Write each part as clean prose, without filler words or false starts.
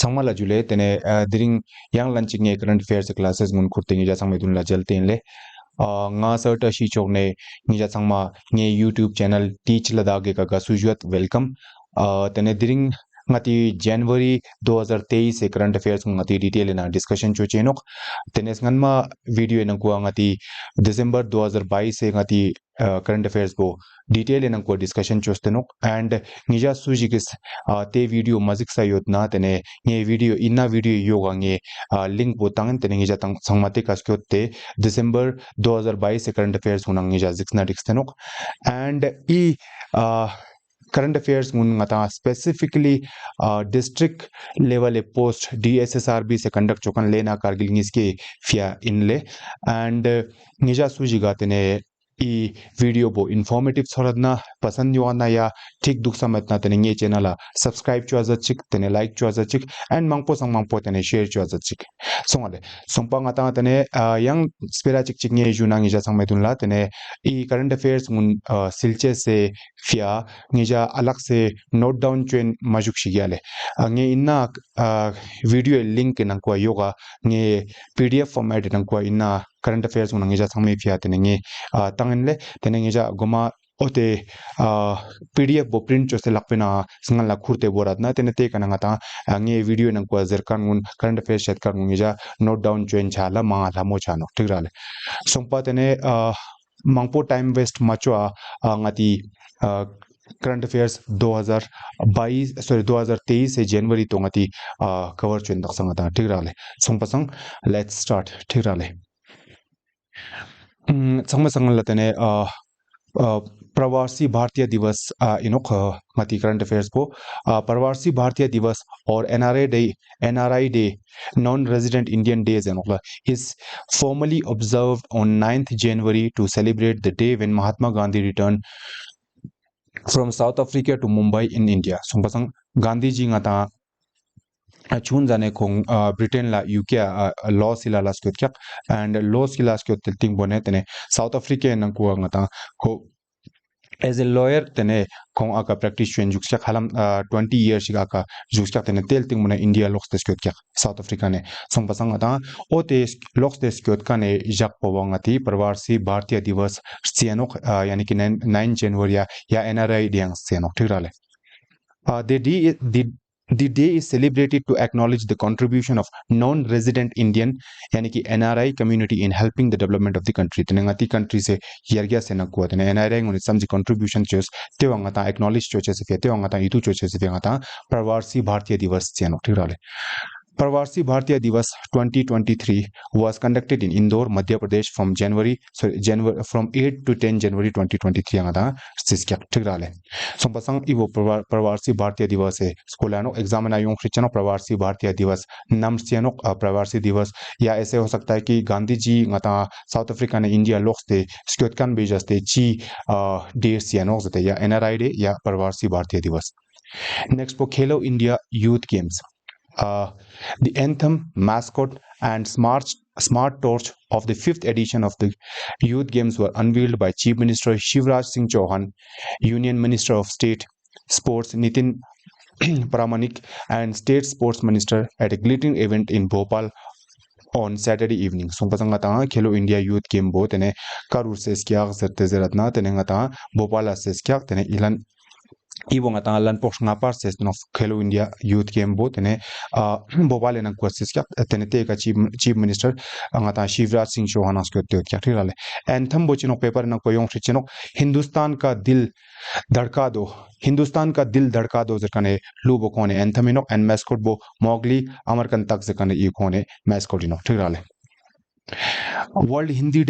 Sangmala jule tene during yang lunching e current affairs classes mun khurting ja sangme dun la jalte le nga sarta shi chokne ni ja sangma nge YouTube channel teach Ladakh ka ga sujuat welcome tene during ngati January 2023 e current affairs ngati detail na discussion cho chenok tenes nganma video nang ko ngati December 2022 e ngati current affairs go detail nang ko discussion chostenok and nija sujigis te video mazik sa yotna tene nge video inna video yoga nge link bo tang tene nija tang sangmate kaskyotte December 2022 current affairs hunang nija zixna dixtenok and current affairs mun ngata specifically district level a post DSSRB se conduct chokan lena Kargil ngiske fia inle and nija sujiga tene I video bo informative soradna pasand yuana ya thik duk samatna tene nge channel la subscribe chu aza chik tene like chu aza chik and mangpo sang mangpo tene share chu aza chik songale songpa ngata tene yang spera chik chik nge juna nge ja sang metun la tene I current affairs mun silche se fia nge ja alak se note down chen majuk shigyale nge inna video link nang kwa yoga nge PDF format nang kwa inna current affairs mun nge ja sang me fia tene nge tangenle tene nge ja goma ote PDF bo print chose lakpena singal la khurte boratna tene te kana ngata nge video nang kwa zerkan mun current affairs chat kar nge ja note down chen chala ma la mo chano tigrale songpa tene mangpo time waste machwa ngati current affairs 2023 से जनवरी तो ngati cover chen dak sanga ta tigrale songpasang let's start tigrale sangma sangal tane प्रवासी भारतीय दिवस मती current affairs को प्रवासी भारतीय दिवस और NRI day non resident Indian days is formally observed on 9th January to celebrate the day when Mahatma Gandhi returned from South Africa to Mumbai in India. Sumpasang Gandhi ji ngata chun jane khong Britain la UK law sila la skot kyak and law sila skot ting bone tene South Africa nang ko ngata ko as a lawyer tene khong aka practice chen juk kyak halam 20 years ga ka juk kyak tene tel ting mona India law skot kyak South Africa ne song pasang ata o te law skot ka ne jak powang ati प्रवासी भारतीय दिवस sianok yani ki 9 January ya NRI diang sianok thirale the day is celebrated to acknowledge the contribution of non-resident Indian yani ki NRI community in helping the development of the country. Tenangati country se yergia se nakwa tene NRI ngoni samji contribution chos tewanga ta acknowledge choche se tewanga ta itu choche se ta Pravarsi Bharatiya Divas chiano thirale. Pravarsi Bharatiya Divas 2023 was conducted in Indore, Madhya Pradesh from from 8 to 10 January 2023 angada siskyak tigrale. So pasang iwo Pravarsi Bharatiya Divas e skolano exam na yung khichano Pravarsi Bharatiya Divas nam siano Pravarsi Divas या ऐसे हो सकता है कि Gandhi ji ngata South Africa ne India loks te skotkan bejas te chi day siano zate या NRI day या Pravarsi Bharatiya Divas. Next for Khelo India Youth Games. The anthem, mascot, and smart torch of the 5th edition of the Youth Games were unveiled by Chief Minister Shivraj Singh Chauhan, Union Minister of State Sports Nitin Pramanik, and State Sports Minister at a glittering event in Bhopal on Saturday evening. So pasanga ta Khelo India Youth Game bo tene Karur se skyak zerte zeratna tene ngata Bhopal se skyak tene ilan Ibo nga tanga lan poks nga par ses no Khelo India Youth Game bo tene Bhopal na courses kya tene te ka chief minister nga ta Shivraj Singh Chauhan asko te kya thirale anthem bo chino paper na ko yong chino Hindustan ka dil धड़का दो जकने लुबो कोने एंथमिनो and mascot बो Mowgli अमरकंतक जकने ई कोने मैस्कोटिनो ठिराले world Hindi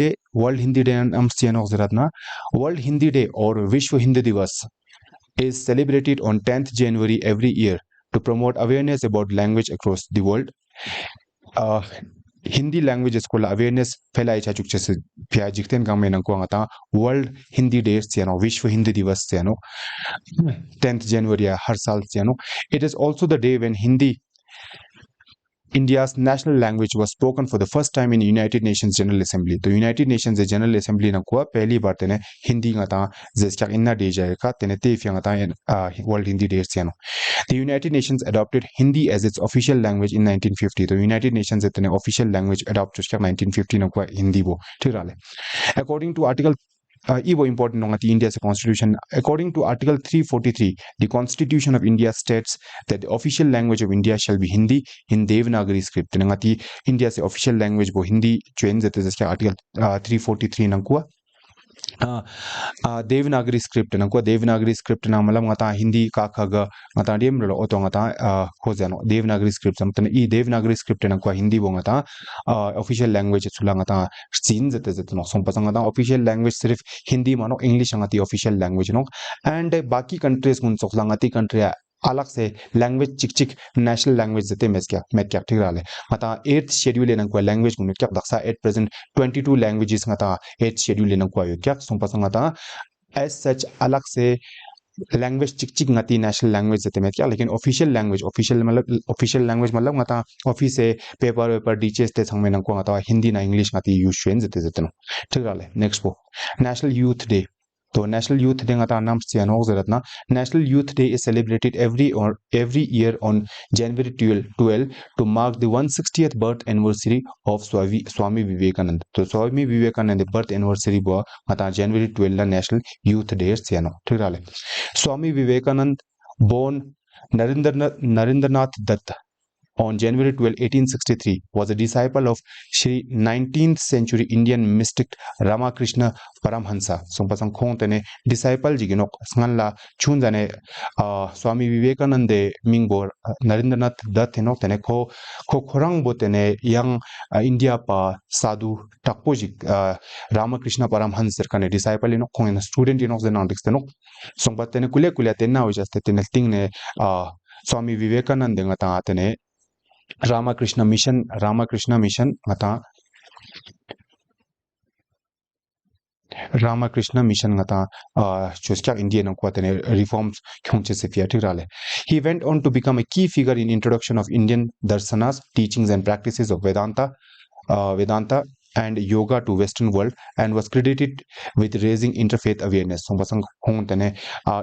day हम सियानो जरतना world Hindi day और विश्व हिंदी दिवस is celebrated on 10th January every year to promote awareness about language across the world. Hindi languages ko awareness phelai cha chukche se phya jikten gang men ko ngata World Hindi Day siano Vishwa Hindi Divas siano 10th January har sal siano. It is also the day when Hindi India's national language was spoken for the first time in United Nations General Assembly. The United Nations General Assembly na kuwa pehli bar tene Hindi nga ta zeskak inna de jaya ka tene te ifya nga ta World Hindi Day siano. The United Nations adopted Hindi as its official language in 1950. The United Nations tene official language adopted 1950 na kuwa Hindi bo. Tirale. According to Article Evo important nongati India's constitution. According to Article 343, the Constitution of India states that the official language of India shall be Hindi in Devanagari script. Nongati India's official language bo Hindi change that is Article 343 nangkua. Devanagari script nangkua Devanagari script na malam ngata Hindi ka khaga ngata diem lo oto ngata khojano Devanagari script samtane I Devanagari script nangkua Hindi bo ngata official language chula ngata sin zete zete no sompasang ngata official language sirf Hindi mano English ngati official language no and baki countries mun chokla ngati country अलग से language चिक चिक national language जते मैं क्या ठीक रहा ले मता 8th शेड्यूल लेना को लैंग्वेज गुन क्या दक्षा एट प्रेजेंट 22 लैंग्वेजेस मता 8th शेड्यूल लेना को यो क्या संपसंग मता एज सच अलग से लैंग्वेज चिक चिक ngati नेशनल लैंग्वेज जते मैं क्या लेकिन ऑफिशियल लैंग्वेज मतलब मता ऑफिस से पेपर डीचेस ते संग में न को मता हिंदी ना इंग्लिश ngati यूज शेन जते जते no ठीक रहा ले नेक्स्ट पो नेशनल यूथ डे तो नेशनल यूथ डे ngata नाम से अनोग जरतना national youth day is celebrated every year on January 12 to mark the 160th birth anniversary of Swami Vivekanand. तो Swami Vivekananda birth anniversary bo ngata January 12 la national youth day से अनो ठीक रहा Swami Vivekananda born Narendranath Dutt on January 12, 1863, was a disciple of Sri 19th century Indian mystic Ramakrishna Paramhansa. Sumpasang khong tene disciple jiginok sngala chunjane Swami Vivekananda mingbor Narendranath Dutt henok tene ko khorang bo tene yang India pa sadhu takpojik Ramakrishna Paramhansa kane disciple henok khong student henok zenang dikstenok songpa tene kule tena hojaste tene tingne Swami Vivekananda ngata tene Ramakrishna mission ngata Ramakrishna mission ngata choskya Indian ko tene reforms khongche se fiatirale. He went on to become a key figure in introduction of Indian darsanas, teachings and practices of Vedanta and yoga to Western world and was credited with raising interfaith awareness. So basang khong tene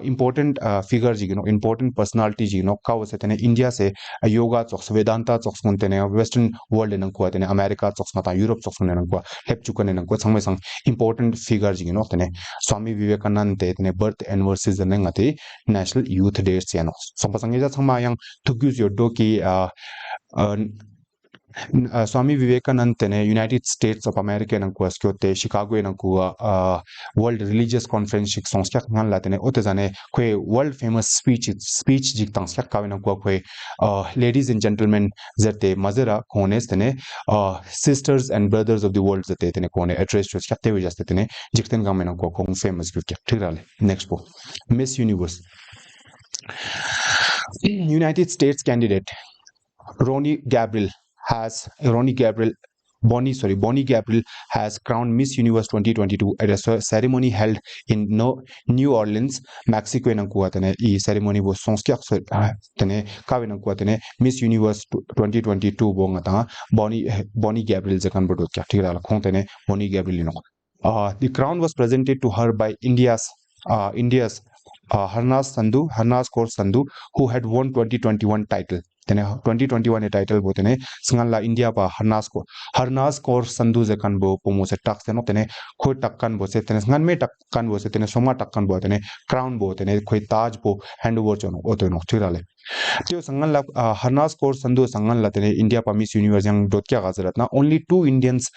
important figure ji important personality ji ka wase tene India se yoga choks Vedanta choks mon tene Western world nang ko tene America choks mata Europe choks nang ko hep chukane nang ko sangme sang important figure ji tene Swami Vivekananda tene birth anniversary nang ate National Youth Day se no. So basang ja sangma yang tugyus yo doki Swami Vivekananda tene United States of America nang ko skyote Chicago nang ko World Religious Conference shik songskyak ngan la tene otezane kwe world famous speech jik tangskyak ka nang ko kwe ladies and gentlemen zate mazera kones tene sisters and brothers of the world zate tene kone address skyak te jaste tene jikten ga nang ko kong famous gyak thigrale next po Miss Universe United States candidate Bonnie Gabriel has crowned Miss Universe 2022 at a ceremony held in New Orleans, Mexico nang kuwa tene I ceremony bo songskyak tene kawe nang kuwa tene Miss Universe 2022 bo ngata Bonnie Gabriel zakan bodo kya thira la khong tene Bonnie Gabriel no. The crown was presented to her by India's Harnas Kaur Sandhu, who had won 2021 title. Tene 2021 title bo tene sngala India pa Harnas Kaur Sandhu zekan bo pomo se tak se no tene khoi takkan bo se tene ngan me takkan bo se tene soma takkan bo tene crown bo tene khoi taj bo handover chono oto no thirale. Tyo sangala Harnas Kaur Sandhu sangala tene India pa Miss Universe yang dot kya gazarat na only 2 Indians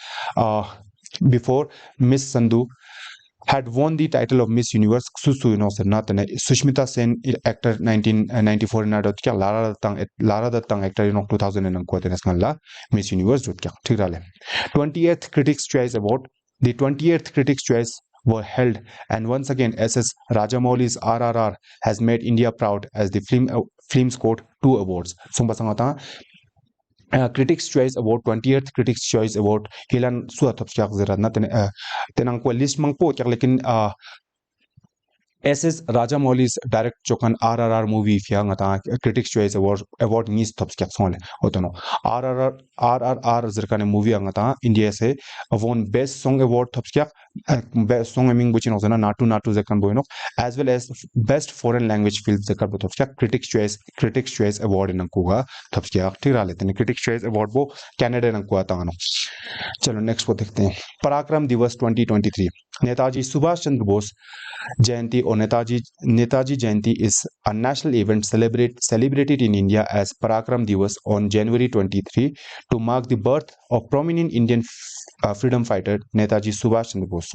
before Miss Sandhu had won the title of Miss Universe. Sushmita Sen, actor 1994 in Adotkia, Lara Dattang actor in 2000 and Miss Universe. 20th Critics' Choice Award. The 20th Critics' Choice were held, and once again SS Rajamouli's RRR has made India proud as the film scored 2 awards. Critics' Choice Award 20th Critics' Choice Award hilan suat of chak zera na tenang ko list mang po chak lekin SS Rajamouli's direct chokan RRR movie fia ngata Critics Choice Award ngis tops kyak sole otono RRR zirkane movie ngata India se won best song award tops kyak best song aming buchin ozana Natu zekan boino as well as best foreign language film zekar bo tops kyak Critics Choice Award in kuga tops kyak tirale tene Critics Choice Award bo Canada nang kuata ngano चलो next को देखते हैं पराक्रम दिवस 2023 Netaji Subhash Chandra Bose Jayanti or Netaji Jayanti is a national event celebrated in India as Parakram Divas on January 23 to mark the birth of prominent Indian freedom fighter Netaji Subhash Chandra Bose.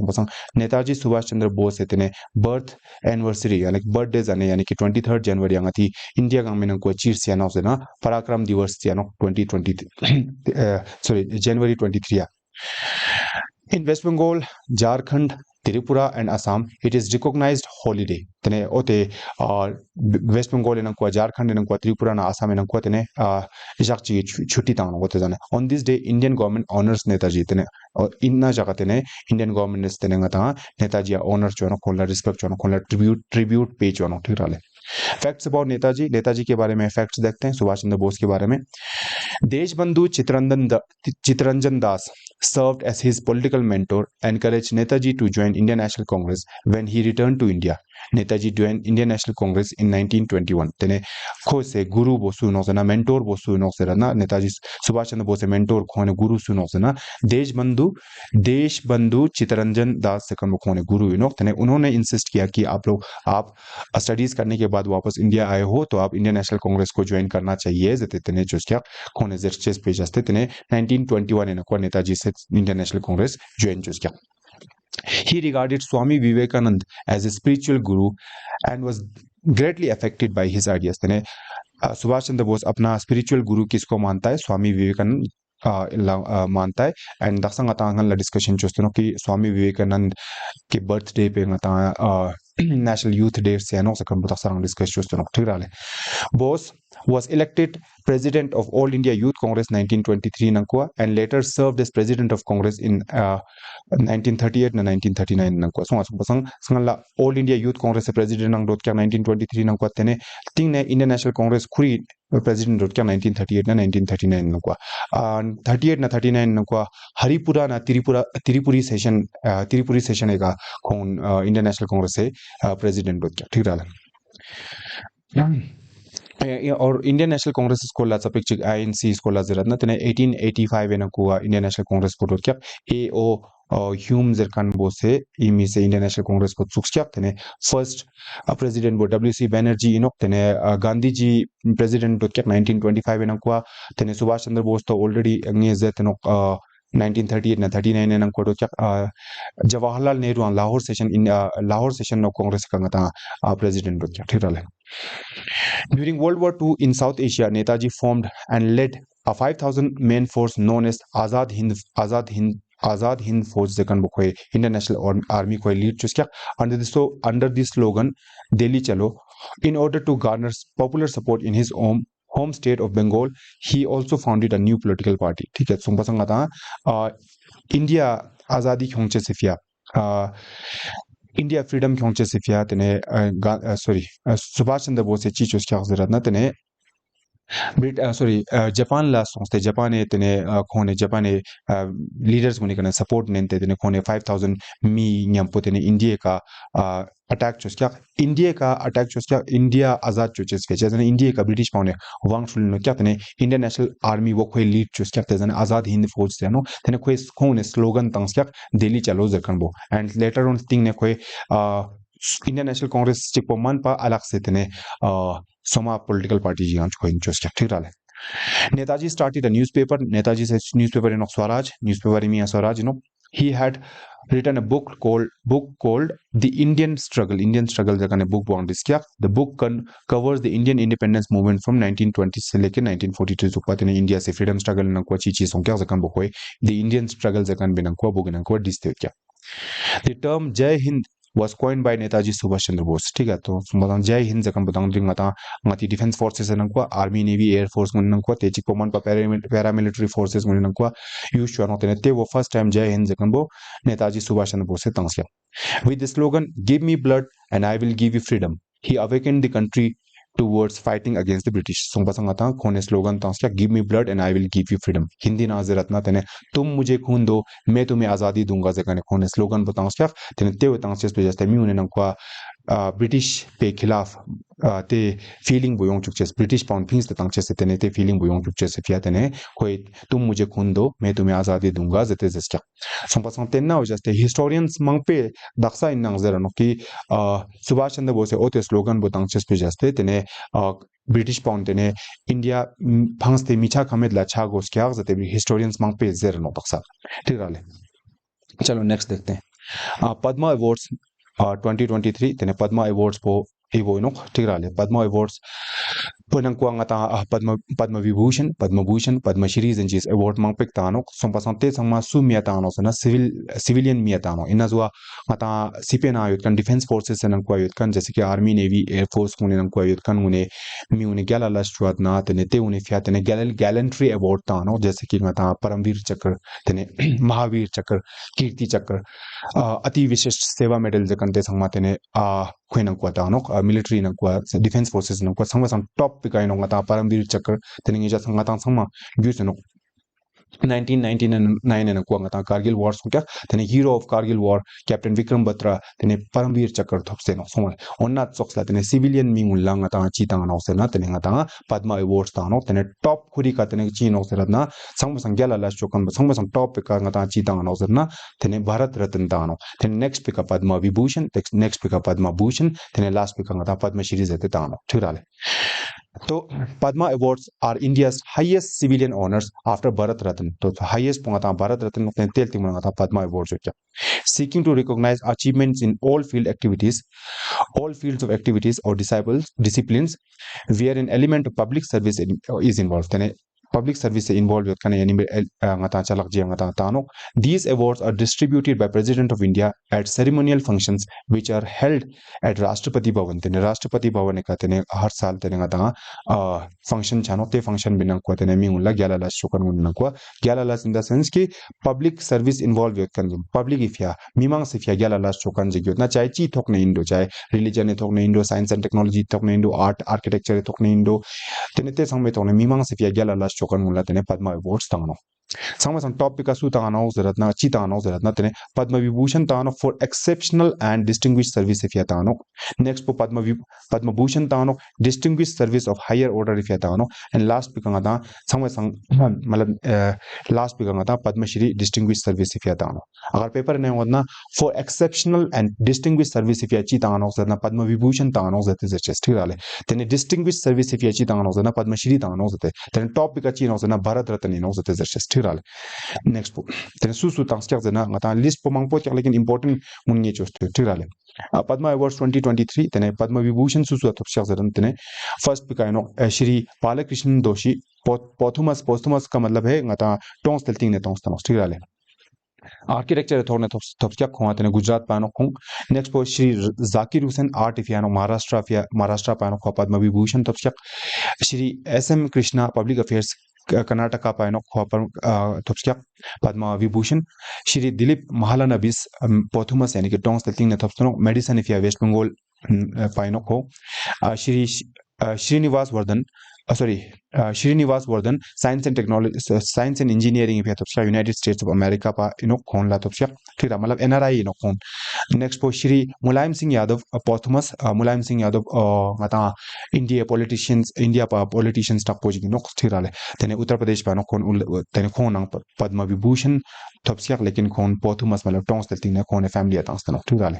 Netaji Subhash Chandra Bose itne birth anniversary yani birthday zane yani ki 23rd January angati India government ko cheer siana osena Parakram Divas siano 2023 sorry January 23. In West Bengal, Jharkhand, Tripura and Assam, it is recognized holiday. Tene ote West Bengal enangkwa Jharkhand enangkwa Tripura na Assam enangkwa tene jakchi chutti tang ote jane. On this day, Indian government honors Netaji tene inna jaga tene Indian government is tene ngata Netaji honors chono kolla respect chono kolla tribute pay chono thirale. Facts about Netaji के बारे में facts देखते हैं सुभाष चंद्र बोस के बारे में देशबंधु चितरंजन दास served as his political mentor, encouraged Netaji to join Indian National Congress when he returned to India. Netaji joined Indian National Congress in 1921. Tene khose guru bosu noxena mentor bosu noxena Netaji Subhash Chandra Bose mentor khone guru su noxena Deshbandhu Chitranjan दास से खने गुरु you know तने उन्होंने insist किया कि आप studies करने के बाद वापस इंडिया आए हो तो आप इंडियन नेशनल कांग्रेस को ज्वाइन करना चाहिए जते तने जो क्या खने जर्चेस पेज असते तने 1921 इन को नेताजी से इंडियन नेशनल कांग्रेस ज्वाइन जो क्या He regarded Swami Vivekanand as a spiritual guru and was greatly affected by his ideas. तने सुभाष चंद्र बोस अपना स्पिरिचुअल गुरु किसको मानता है स्वामी विवेकानंद मानता है एंड दक्षिण अतांगन ला डिस्कशन చూస్తున్నాం कि स्वामी विवेकानंद के बर्थडे पे नेशनल यूथ डे से नो सकन दक्षिण डिस्कस చూస్తున్నాం ठीक राले Bose was elected president of All India Youth Congress 1923 nankwa and later served as president of Congress in 1938 na 1939 nankwa so sangla All India Youth Congress president nang dot kya 1923 nankwa tene ting ne Indian National Congress khuri president dot kya 1938 na 1939 nankwa 38 na 39 nankwa Haripura na Tiripuri session ega kon Indian National Congress se president dot kya ठीक रहा और Indian national Congress स्कॉला सपिक INC स्कॉला जरना तने 1885 एना कुआ Indian national Congress को क्या एओ Hume जरकान बोसे Emmy से Indian national Congress को सुक्स क्या तने फर्स्ट प्रेसिडेंट बो डब्ल्यूसी बैनर्जी इनो तने गांधी जी प्रेसिडेंट तो क्या 1925 एना कुआ तने सुभाष चंद्र बोस तो ऑलरेडी अंगे जतनो 1938 na 39 एना को क्या जवाहरलाल नेहरू लाहौर सेशन नो कांग्रेस का ngata प्रेसिडेंट तो क्या ठीक रहा During World War II in South Asia, Netaji formed and led a 5,000 men force known as Azad Hind Force Zekan Bukhoe International Army को lead चुस्क्या under this slogan Delhi Chalo in order to garner popular support in his home state of Bengal. He also founded a new political party. ठीक है सुन पसंद आता India आजादी खोंचे सिफिया India freedom खोंचे सिफिया तने sorry Subhash Chandra Bose ची चोस क्या जरूरत ना तने जापान ला सोचते जापान ने तने खोने जापान लीडर्स को निकलने सपोर्ट नेते तने खोने 5000 मी न्याम्पो तने इंडिया का अटैक चोस क्या इंडिया आजाद चोचेस के जैसे इंडिया का ब्रिटिश पाउने वांग फुल नो क्या तने इंडियन नेशनल आर्मी वो कोई लीड चोस क्या तने आजाद हिंद फौज से नो तने कोई खोने स्लोगन तंग क्या दिल्ली चलो zircon bow and later on thing ने कोई इंडियन नेशनल कांग्रेस चिपो मन पा अलग से तने Soma political party ji anch ko interest ठीक रहा है Netaji started a newspaper Netaji से newspaper in Swaraj newspaper in Swaraj he had written a book called The Indian Struggle जगह ने book बॉन्ड किया the book covers the Indian independence movement from 1920 से लेकर 1942 तक पाते ने इंडिया से freedom struggle न को चीज़ संख्या जगह बोकोई the Indian struggle जगह बिना को बोगना को डिस्टे क्या the term Jai Hind was coined by Netaji Subhash Chandra Bose ठीक है तो मतलब जय हिंद जकम बताऊं दिन ngati defense forces nangkwa army navy air force ngun nangkwa teji command pa paramilitary forces ngun nangkwa use chwa no te wo first time jay hind jekam bo Netaji Subhash Chandra Bose tangsya with the slogan give me blood and I will give you freedom he awakened the country towards fighting against the British song pasang ata khone slogan tangsya give me blood and I will give you freedom hindi na zaratna tene तुम मुझे खून दो मैं तुम्हें आजादी दूंगा जगने खोने स्लोगन बताऊं तेने ते तांस पे जस्ते म्यूने नंक्वा ब्रिटिश पे खिलाफ ते फीलिंग बुयोंग चुकचेस ब्रिटिश पाउंड फिंग्स तांचेस तेने ते फीलिंग बुयोंग चुकचेस फिया तेने कोई तुम मुझे खून दो मैं तुम्हें आजादी दूंगा जते जस्टा संपासंग तेना जस्ते हिस्टोरियंस मंगपे दक्सा इन नंगजर नो कि सुभाष चंद्र बोस ओते स्लोगन बतांचेस पे जस्ते तेने ब्रिटिश पाउंड तेने इंडिया फंगस्ते मिछा खमेद ला छागोस क्या जते हिस्टोरियंस मंगपे जेर नो दक्सा ठीक है चलो नेक्स्ट देखते हैं पद्मा अवार्ड्स 2023 तेने पद्मा अवार्ड्स पो इवो नो ठीक है पद्मा अवार्ड्स पुनंग को ngata पद्म विभूषण पद्मश्री जंजीस अवार्ड मंगपेक तानो संपासंते संमा सुमिया तानो सना सिविलियन मिया तानो इना जुआ ngata सिपेना युत kan डिफेंस फोर्सेस नंग को युत kan जैसे कि आर्मी नेवी एयर फोर्स को नंग को युत kan उन्हें म्यूने गैला लास्ट्रवाद ना तेने ते उन्हें फिया तेने गैलेंट्री अवार्ड तानो जैसे कि ngata परमवीर चक्र तेने महावीर चक्र कीर्ति चक्र अति विशिष्ट सेवा मेडल जकंते संमा तेने खुनंग को तानो मिलिट्री नंग को डिफेंस फोर्सेस नंग को संग top pikai no ngata paramdir chakar teningi ja ngata sangma gyus no 1999 and ko ngata Kargil war sukya tene hero of Kargil war Captain Vikram Batra tene paramvir chakar thopse no song onna soksla tene civilian mingul lang ngata chi tang no sena tene ngata Padma awards ta no tene top khuri ka tene chi no serna sangma sangyala la chokam sangma sang top ka ngata chi tang no serna tene Bharat Ratna ta no tene next pick up Padma Vibhushan next pick up Padma Bhushan tene last pick ngata Padma Shri zete ta no thirale तो Padma awards are India's highest civilian honors after Bharat Ratna तो highest पंगता भारत रत्न ने तेल तिमंगता Padma awards क्या seeking to recognize achievements in all fields of activities or disciplines where an element of public service is involved तने public service involved with kane yani ngata chalak je ngata tano these awards are distributed by president of India at ceremonial functions which are held at Rashtrapati Bhavan tene Rashtrapati Bhavan ka tene har saal tene ngata function chano te function binang ko tene mi ulla gyala la shokan unna ko gyala la in the sense ki public service involved with kan public ifya mimang se fya gyala la shokan je gyot na chai chi thok ne indo chai religion e thok ne indo science and technology thok ne indo art architecture thok ne indo tene te sangme thok ne mimang se fya gyala la chokan mulla tene Padma awards tangno sangma sang topic asu tangano zaratna chi tangano zaratna tene Padma Vibhushan tangano for exceptional and distinguished service if tangano next po Padma Bhushan tangano distinguished service of higher order if tangano and last pikanga da sangma sang matlab last pikanga da Padma Shri distinguished service if tangano agar paper ne hodna for exceptional and distinguished service if chi tangano zaratna Padma Vibhushan tangano zate zechest rale tene distinguished service if chi tangano zaratna Padma Shri tangano zate tene topic chi no zaratna Bharat Ratna no zate zechest rale next po tene susu tangstyak zena ngata list po mangpo chak lekin important mungi chostu tirale Padma Awards 2023 tene Padma Vibhushan susu atopshak zena tene first pikaino Shri Balakrishnan Doshi posthumous का मतलब है ngata tongs telting ne tongs tanos tirale architecture thorne topskyak khwa tene Gujarat pano khong next po Shri Zakir Hussain art ifiano Maharashtra pano khwa Padma Vibhushan topskyak Shri SM Krishna public affairs Karnataka paino khopar topskyak Padma Vibhushan Shri Dilip Mahalanabis posthumous yani ki tongs telting ne topstono medicine if West Bengal paino kho Shri Srinivas Vardhan Srinivas Vardhan science and technology science and engineering if topskya United States of America pa khon la topskyak thira matlab NRI khon next po Shri Mulayam Singh Yadav posthumous Mulayam Singh Yadav ngata India pa politicians tak poji no thira le tene Uttar Pradesh pa khon tene khon Padma Vibhushan topskyak lekin khon posthumous matlab tongs telting ne khon family atang stano thira le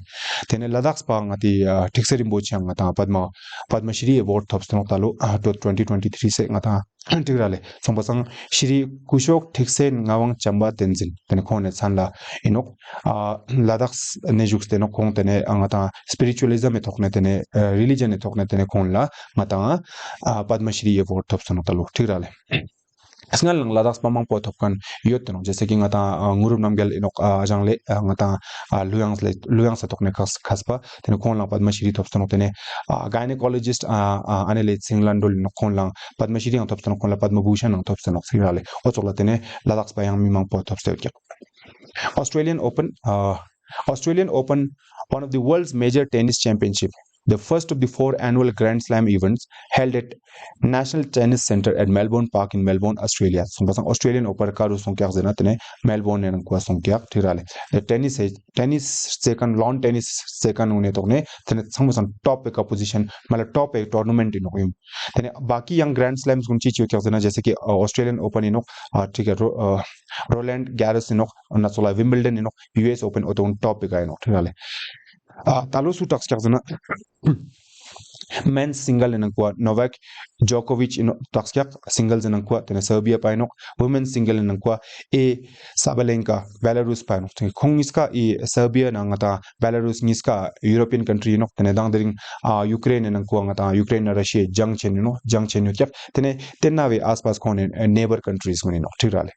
tene Ladakh pa ngati thikserim bo chang ngata Padma Shri award topstano talo 2023 se ngata tirale sombasang Shri Kushok Thikse ngawang chamba tenzin tene khone sanla inok Ladakh nejuk tene khong tene ngata spiritualism e thokne tene religion e thokne tene khonla ngata Padma Shri award topstano talo tirale Asngal lang Ladakh pamang po thopkan yot no jese ki ngata ngurum namgel inok ajangle ngata luyang sa tokne khaspa tene kon lang padmashiri thopstano tene gynecologist anele singlandol no kon lang padmashiri ang thopstano kon la padmabhushan ang thopstano sirale otola tene Ladakh payang mimang po thopstel kya Australian Open Australian Open, one of the world's major tennis championship, the first of the four annual Grand Slam events held at National Tennis Centre at Melbourne Park in Melbourne, Australia. Sumpasang Australian Open karu songkyak zena tene Melbourne nen kwa songkyak thirale. The tennis second lawn tennis second une tokne tene sangmasang top ek position mala top ek tournament ino yum. Tene baki yang Grand Slams gunchi chikyak zena jaise ki Australian Open ino ठीक है Roland Garros ino nasola Wimbledon ino US Open oton topic ino thirale talo su tax zena men's single in kwa Novak Djokovic in taxkyak singles in kwa tene Serbia paino women's single in kwa Sabalenka Belarus paino kongiska Serbia na ngata Belarus niska European country no tene dangdering Ukraine in kwa ngata Ukraine Russia jang chen kyak tene tenawe aspas kon neighbor countries no tirale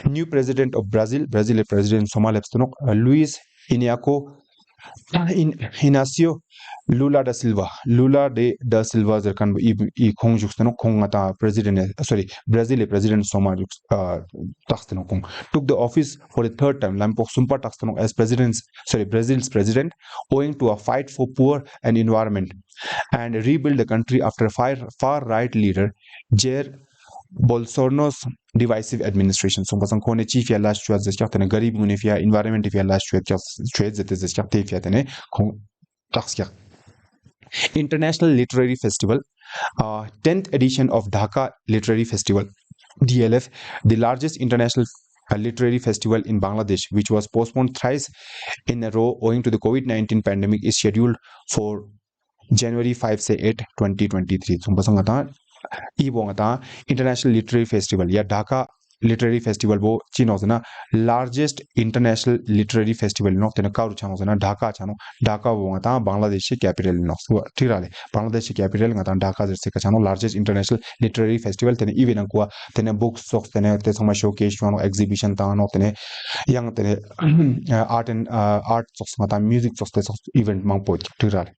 new president of Brazil president Somalepstonok Luis Inacio Lula da Silva zerkan I kongjukstano kongata president Brazil president Somajuk taxtano kong took the office for the third time lampok sumpa taxtano as Brazil's president owing to a fight for poor and environment and rebuild the country after far right leader Jair Bolsonaro's divisive administration. So pasang kone chief ya last chua zeskyak tene garib munifia environment if ya last chua zete zeskyak te fia tene kong takskyak. International Literary Festival, 10th edition of Dhaka Literary Festival, DLF, the largest international literary festival in Bangladesh, which was postponed thrice in a row owing to the COVID-19 pandemic, is scheduled for January 5 से 8 2023. So pasang ata Ibongata International Literary Festival या Dhaka Literary Festival bo chino na largest international literary festival no tena karu chano na Dhaka bo ngata Bangladesh capital no tirale Bangladesh capital ngata Dhaka jerse ka chano largest international literary festival tena even kwa tena books socks tena te sama showcase no exhibition ta no tena yang tena art socks ngata music socks te event mang po tirale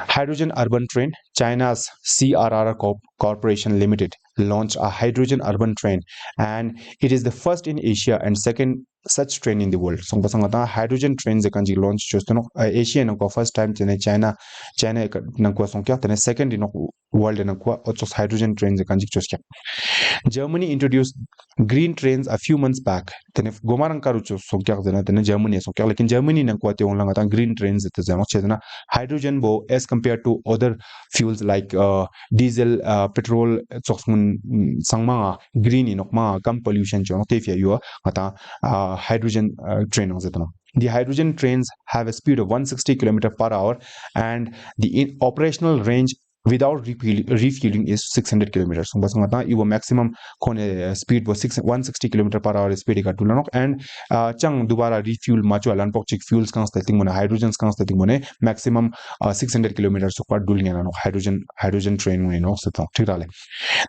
Hydrogen urban train. China's CRR Corporation Limited launched a hydrogen urban train, and it is the first in Asia and second such train in the world. So basangata hydrogen trains kanji launch chostono Asia nko first time China nko songkya tene second in world nko otsos hydrogen trains kanji choskya. Germany introduced green trains a few months back. Tene gomarang karu songkya zena tene Germany songkya lekin Germany nko te onlangata green trains te zema chedna hydrogen bo as compared to other fuels like diesel petrol soksmun sangma green inokma kam pollution chong te fia yo ata hydrogen train zetna. The hydrogen trains have a speed of 160 km/h and the operational range without refueling is 600 kilometers. So basangata iwo maximum kone speed was 160 km/h speed ka tulanok and chang dubara refuel macho alan pokchik fuels kang stating mona hydrogens kang stating mone maximum 600 kilometers so par dulnya no hydrogen train no so tirale.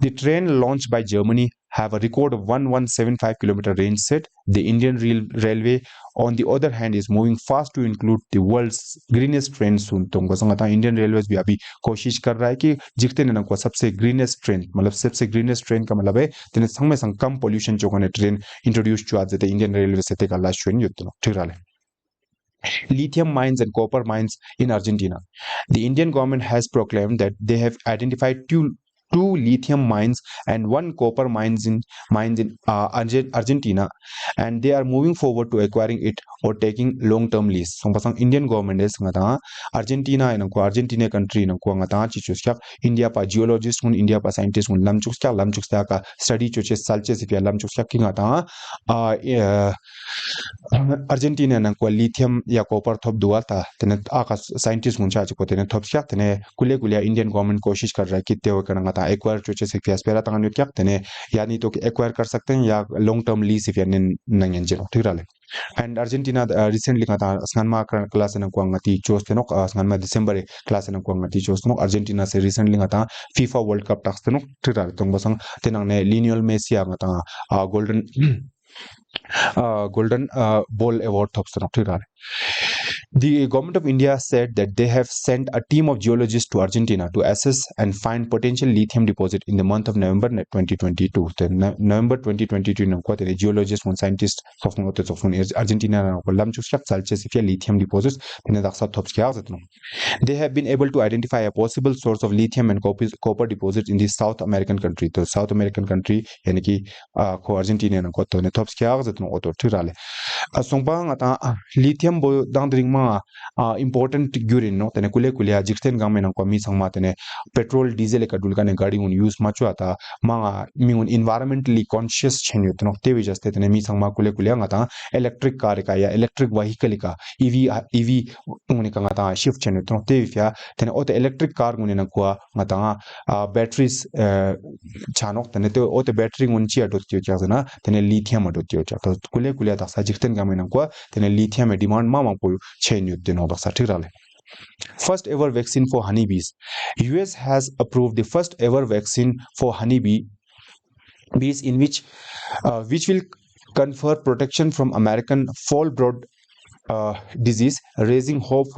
The train launched by Germany have a record of 1175 kilometer range set. The Indian Railway, on the other hand, is moving fast to include the world's greenest train soon. तो उनको Indian Railways भी अभी कोशिश कर रहा है कि जितने न को सबसे greenest train मतलब सबसे greenest train का मतलब है तेने संग में संग कम pollution जो कोने train introduce जो आज जैसे Indian Railways से तेरा last train युक्त नो ठीक रहा है. Lithium mines and copper mines in Argentina. The Indian government has proclaimed that they have identified two lithium mines and one copper mines in Argentina, and they are moving forward to acquiring it or taking long-term lease. So, pasang Indian government is ngata Argentina Argentina country ngata chichusyak India pa geologist India pa scientist lamchuksta ka study choches salches if lamchuksta ngata Argentina lithium ya copper thop duata tene aka scientist muncha chiko tene thopsyak tene kule Indian government koshish kar raha है कि तेव करना ngata acquire choche se fias pera tangan kyak tene ya ni to acquire कर सकते हैं या long term lease if yanin nangen jero tirale and Argentina recently ngata snganma class na ko ngati chose tenok snganma December class na ko ngati chose tenok Argentina se recently ngata FIFA World Cup tax tenok tirale tong basang tenang ne Lionel Messi ngata golden ball award tops tenok tirale. The government of India said that they have sent a team of geologists to Argentina to assess and find potential lithium deposit in the month of November 2022. November 2022 na ko the geologists and scientists of Argentina na lam chusyak salche sifia lithium deposits ne daksa tops kya zatno. They have been able to identify a possible source of lithium and copper deposits in the South American country. The South American country yani ki ko Argentina na ko to ne tops kya zatno oto tirale. Songbang ata lithium bo dangdring ma important gurin no tene kule jikten gamen ko mi sangma tene petrol diesel ka dulka ne gadi un use ma chuata ma mi un environmentally conscious chenyu teno tewi jaste tene mi sangma kule ngata electric car ka ya electric vehicle ka ev uni ka ngata shift chenyu teno tewi fya tene ote electric car ngune na kwa ngata batteries chanok tene te ote battery ngun chi adot tyo chana tene lithium adot tyo cha to kule da sa jikten gamen ko tene lithium demand ma po chain teno da sa tirale. First ever vaccine for honeybees. US has approved the first ever vaccine for honeybees in which will confer protection from American fall brood disease, raising hope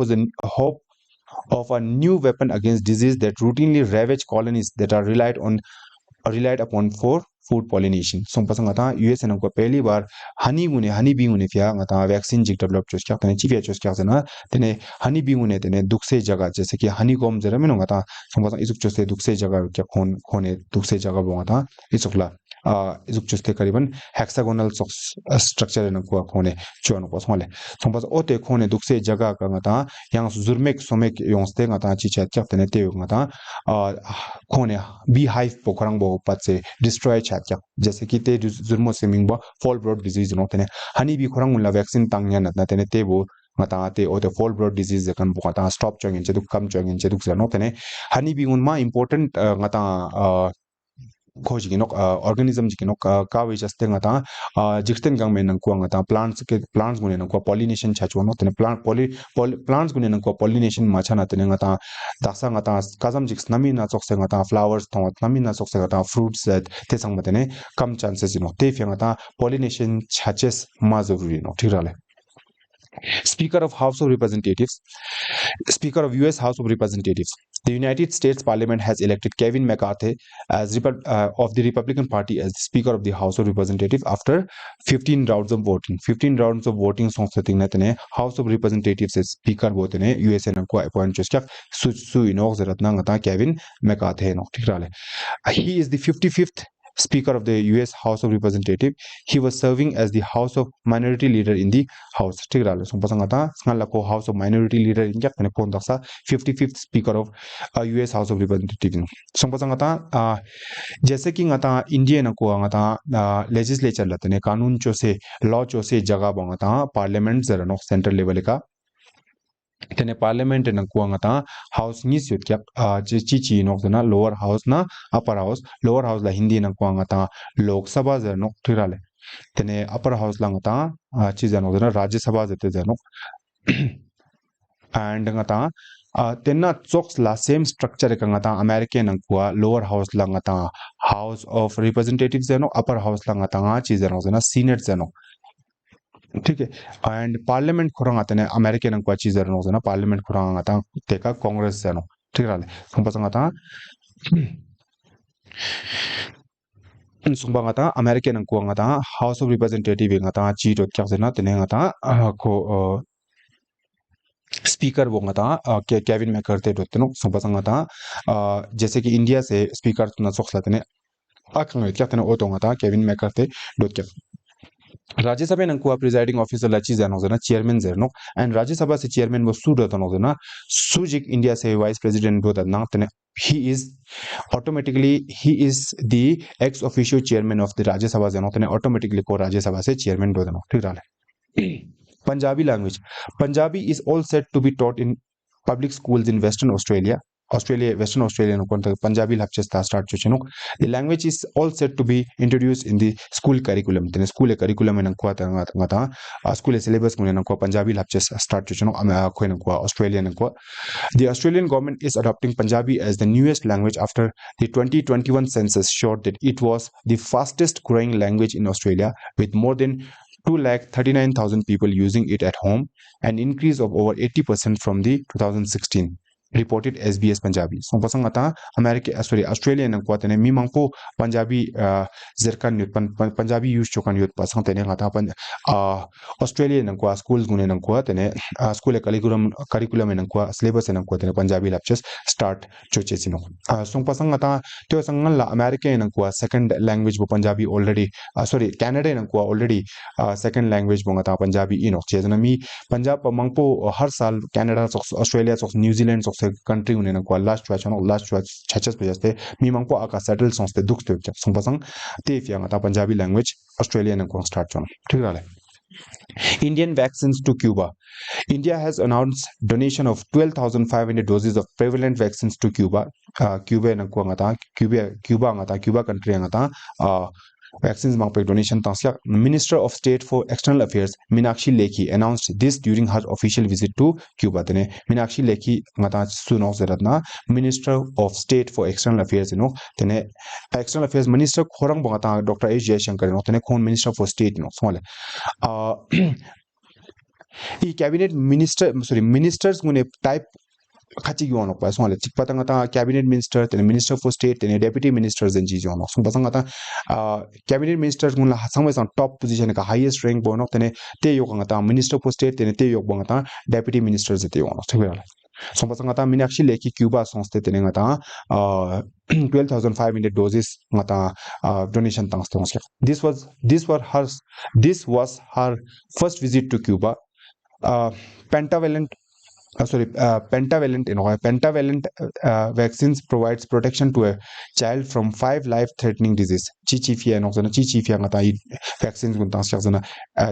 of a new weapon against disease that routinely ravage colonies that are relied upon for food pollination. So pasangata US and ko pehli bar honey bee une fya ngata vaccine jik develop chos kya tane chief chos kya sana tene honey bee une tene dukse jaga jaise ki honeycomb jera meno ngata so pasang isuk chos dukse jaga kya khone dukse jaga bo ngata isukla isuk chos te kariban hexagonal structure na ko khone chon ko smale so pas ote khone dukse jaga ka ngata yang zurmek somek yongste ngata chi cha kya tene te ngata khone beehive pokrang bo patse destroy cha जैसे कि ते जुर्मो swimming बा fall broad disease no तने honey bee खोरंग मुला vaccine तांगया न तने ते बो ngata te o the fall broad disease kan bukata stop changin cheduk kam changin cheduk sa no tene hani bi un ma important ngata खोज गिनोक organism गिनोक कावे जस्ते ngata jikten gang men ko ngata plants gune ko pollination cha chono tene plants gune ko pollination ma chana tene ngata daksa ngata kazam jiks nami na chokse ngata flowers thot nami na chokse ngata fruits te sang ma tene kam chances no te fya ngata pollination chaches ma zaruri no thirale. Speaker of House of Representatives, Speaker of US House of Representatives. The United States Parliament has elected Kevin McCarthy as of the Republican Party as the Speaker of the House of Representatives after 15 rounds of voting. 15 rounds of voting songsating natane House of Representatives as Speaker botene US and ko appoint choskak su inok zaratna ngata Kevin McCarthy no tikrale. He is the 55th Speaker of the US House of Representatives. He was serving as the House of Minority Leader in the House. Tigrale. So pasangata ngala ko House of Minority Leader in jak ne pon daksa 55th Speaker of US House of Representatives. So pasangata जैसे कि ngata Indian ko ngata legislature latane कानून chose law chose jaga bangata parliament zara no central level ka tene parliament na kuangata house ni syut kyak chi nok na lower house na upper house la hindi na kuangata lok sabha zer nok thirale tene upper house la ngata chi janok na rajya sabha jete janok and ngata tenna chokes la same structure ka ngata american na kwa lower house la ngata house of representatives janok upper house la ngata chi janok na senate janok ठीक है and parliament Khurang आते ने American अंक चीज no ना parliament Khurang आता तेका Congress no ठीक है संपसंग आता सुबह आता अमेरिकन अंक आता हाउस ऑफ रिप्रेजेंटेटिव आता ची डॉट क्या ना तेने आता को स्पीकर वो आता केविन मैककार्थी डॉट नो संपसंग आता जैसे कि इंडिया से स्पीकर ना सोक्स लाते ने आखिर क्या तेने ओटोंग आता केविन मैककार्थी डॉट क्या Rajya Sabha nangkua presiding officer la chi zano zana chairman zerno and Rajya Sabha se chairman was su dotano zana sujik India se vice president do na tene he is the ex officio chairman of the Rajya Sabha zano tene automatically ko Rajya Sabha se chairman do dano ठीक है Punjabi language Punjabi is all set to be taught in public schools in Western Australia Australia, Western Australia, Punjabi lapses start chuchino. The language is all set to be introduced in the school curriculum. The school curriculum and school syllabus Punjabi lapses start chuchino. Australian. The Australian government is adopting Punjabi as the newest language after the 2021 census showed that it was the fastest growing language in Australia, with more than 239,000 people using it at home, an increase of over 80% from the 2016. Reported SBS Punjabi. So pasang ata America Australia nang kwa tene mi mangpo Punjabi zerkan yut Punjabi use chokan yut pasang tene ngata pan Australia nang kwa schools gune nang kwa tene school curriculum nang kwa syllabus nang kwa tene Punjabi lapses start choche sino. So pasang ata tyo sangal la America nang kwa second language bo Punjabi already Canada nang kwa already second language bo ngata Punjabi inok chezana mi Punjab mangpo har sal Canada Australia New Zealand country unena kwa last chachas pejaste mi mangpo aka settle sonste duk te songpasang te fiang ata Punjabi language Australian ko start chon thik rale. Indian vaccines to Cuba. India has announced donation of 12,500 doses of prevalent vaccines to Cuba. Cuba country ngata vaccines mangpe donation tangsya. Minister of State for External Affairs Meenakshi Lekhi announced this during her official visit to Cuba. Tene Meenakshi Lekhi ngata sunok zeratna Minister of State for External Affairs tene External Affairs Minister khorang bangata Dr. H. Jaishankar tene khon Minister for State small cabinet ministers gune type khachi yono pa so chik patanga ta cabinet minister tene minister for state tene deputy ministers en ji yono so patanga ta cabinet ministers gun la samai sang top position ka highest rank bono tene te yok ta minister for state tene te yok bang ta deputy ministers te yono so patanga ta Meenakshi Lekhi Cuba sonste tene ngata 12,500 doses ngata donation thanks to this was her first visit to Cuba. Pentavalent vaccines provides protection to a child from 5 life-threatening diseases. Chichifia ngata vaccines gun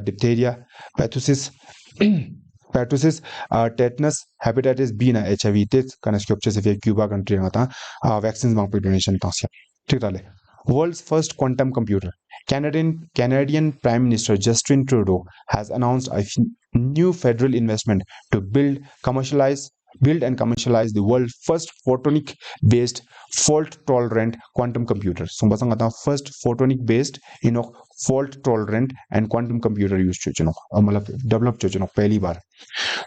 diphtheria, pertussis, tetanus, hepatitis B na HIV test kana scripture se Cuba country ngata vaccines mang donation tangsya thik dale. World's first quantum computer. Canadian Prime Minister Justin Trudeau has announced a new federal investment to build and commercialize the world's first photonic-based fault-tolerant quantum computer. So, basangata first photonic-based, fault-tolerant and quantum computer used to develop pehli bar.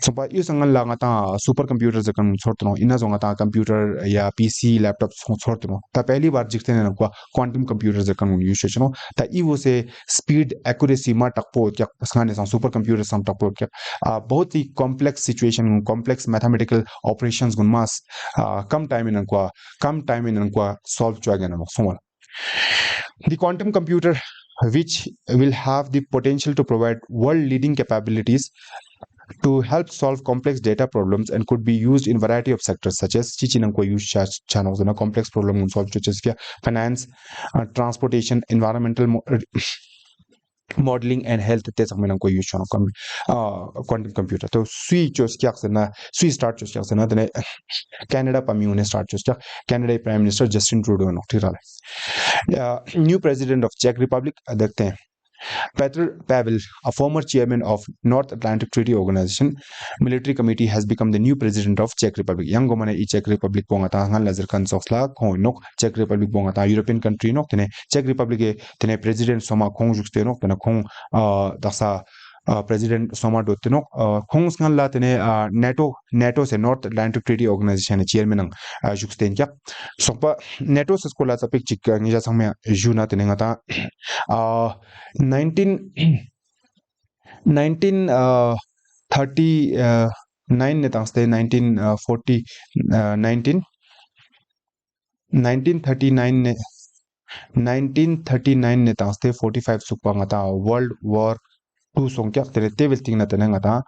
So, pa yu sangal la ngata supercomputers kan sortno ina zongata computer ya PC laptop sortno ta pehli bar jikte na kwa quantum computers kan use to ta I wo se speed accuracy ma takpo kya sane sang supercomputer sam takpo kya bahut hi complex situation complex mathematical operations gun mas kam time in kwa solve chwa gana so the quantum computer, which will have the potential to provide world-leading capabilities to help solve complex data problems and could be used in variety of sectors such as complex problem solve finance, transportation, environmental modeling and health quantum computer. So sui start Canada start Canada Prime Minister Justin Trudeau new president of Czech Republic Petr Pavel, a former chairman of North Atlantic Treaty Organization Military Committee, has become the new president of Czech Republic. Yang gomane I Czech Republic bongata ngal laser kan sofla nok Czech Republic bongata European country nok tene Czech Republic tene president soma khong jukste nok tene khong dasa president soma do tene khong ngal la tene NATO se North Atlantic Treaty Organization chairman ng jukste kya sopa NATO se skola sa pik chik ngi ja samya juna tene ngata 1939 ne tangste 1939 ne tangste 45 sukpa ngata World War II songkyak tere tebel tingna tene ngata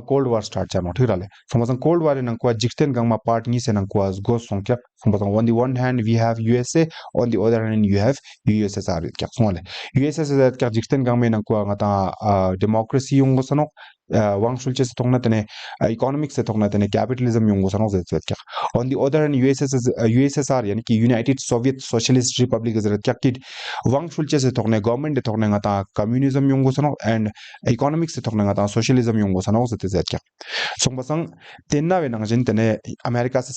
Cold War start chamo thirale somasang Cold War nang kwa jikten gangma part ni se nang kwa go songkyak somasang on the one hand we have USA, on the other hand you have USSR kyak smole USSR kyak jikten gangme nang kwa ngata democracy yung sanok wangshul che tongna tene economics se tongna tene capitalism yung sanok zet kya. On the other hand USSR yani ki United Soviet Socialist Republic zet kya kid wangshul che tongna government de tongna ngata communism yung sanok and economics se tongna ngata socialism yung sanok zet kya. Songbasang tenna we nang jin tene America se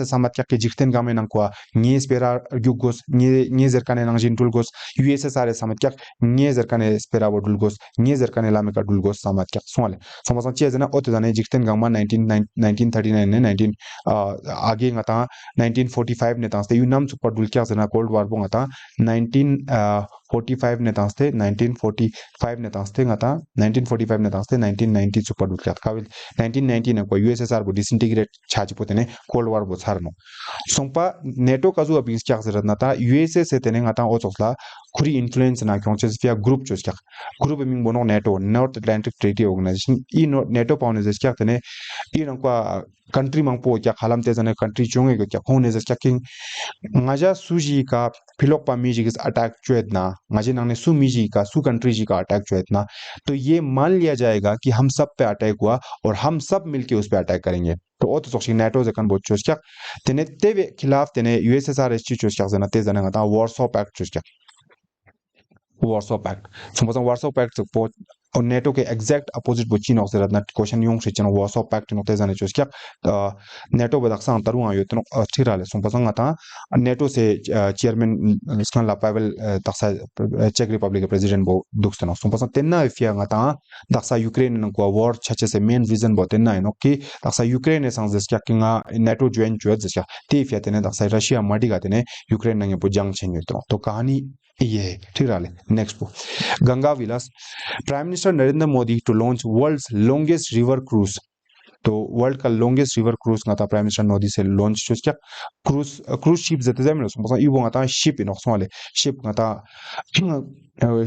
samat kya ke jikten game nang kwa ngi spera gyugos ngi zerkane nang jin tulgos USSR samat kya ngi zerkane spera bodulgos ngi zerkane lameka dulgos samat kya sonale songbasang che zena ot zane jikten gama 1939 ne 19 age ngata 1945 ne tangste yunam super dul kya zena cold war bo ngata 1945 ne tangste 1945 ne tangste ngata 1945 ne tangste 1990 super dul kya kawil 1990 ne ko USSR bo disintegrate chaji potene cold war bo charno songpa NATO kazu abis kya zera nata USA se tene ngata o chokla khuri influence na kyongches via group chos kya group ming bono NATO North Atlantic Treaty Organization I NATO paune jes kya tene I rangkwa country mangpo kya khalam te jane country chonge kya khone jes kya king ngaja suji ka philok pa mi ji gis attack chwetna ngaji nangne su mi ji का su country जी का attack जो है इतना तो ये मान लिया जाएगा कि हम सब पे अटैक हुआ और हम सब मिलके उस पे अटैक करेंगे तो ओ तो सोची NATO जकन बोच चोस क्या तेने तेवे खिलाफ तेने USSR एस चोस क्या जना ते जना गता वॉरसो पैक्ट चोस क्या Warsaw Pact. Sumpah Warsaw Pact support और NATO के exact opposite बच्ची नौक से रत्ना क्वेश्चन यूं से चनो Warsaw Pact नौक ते जाने चोस क्या NATO बदक्सा अंतरु आयो तनो अच्छी राले सुmpah संग आता NATO से चेयरमैन इसका ला पावल दक्सा चेक रिपब्लिक के प्रेसिडेंट बो दुखते नौ सुmpah संग तेन्ना इफिया आता दक्सा यूक्रेन नको war छचे से main reason बो तेन्ना है नो कि दक्सा यूक्रेन ने संग जस्क्या किंगा NATO join चुअत जस्क्या ते इफिया तेने दक्सा रशिया माडी का तेने यूक्रेन नंगे बो जंग चेंगे तनो तो कहानी ये ठीक राले नेक्स्ट बो Ganga Vilas prime minister Narendra Modi to launch world's longest river cruise तो वर्ल्ड का longest river cruise ngata prime minister Modi से लॉन्च चोस क्या क्रूज शिप जते जाम नो सम इबो ngata शिप नो सोले शिप ngata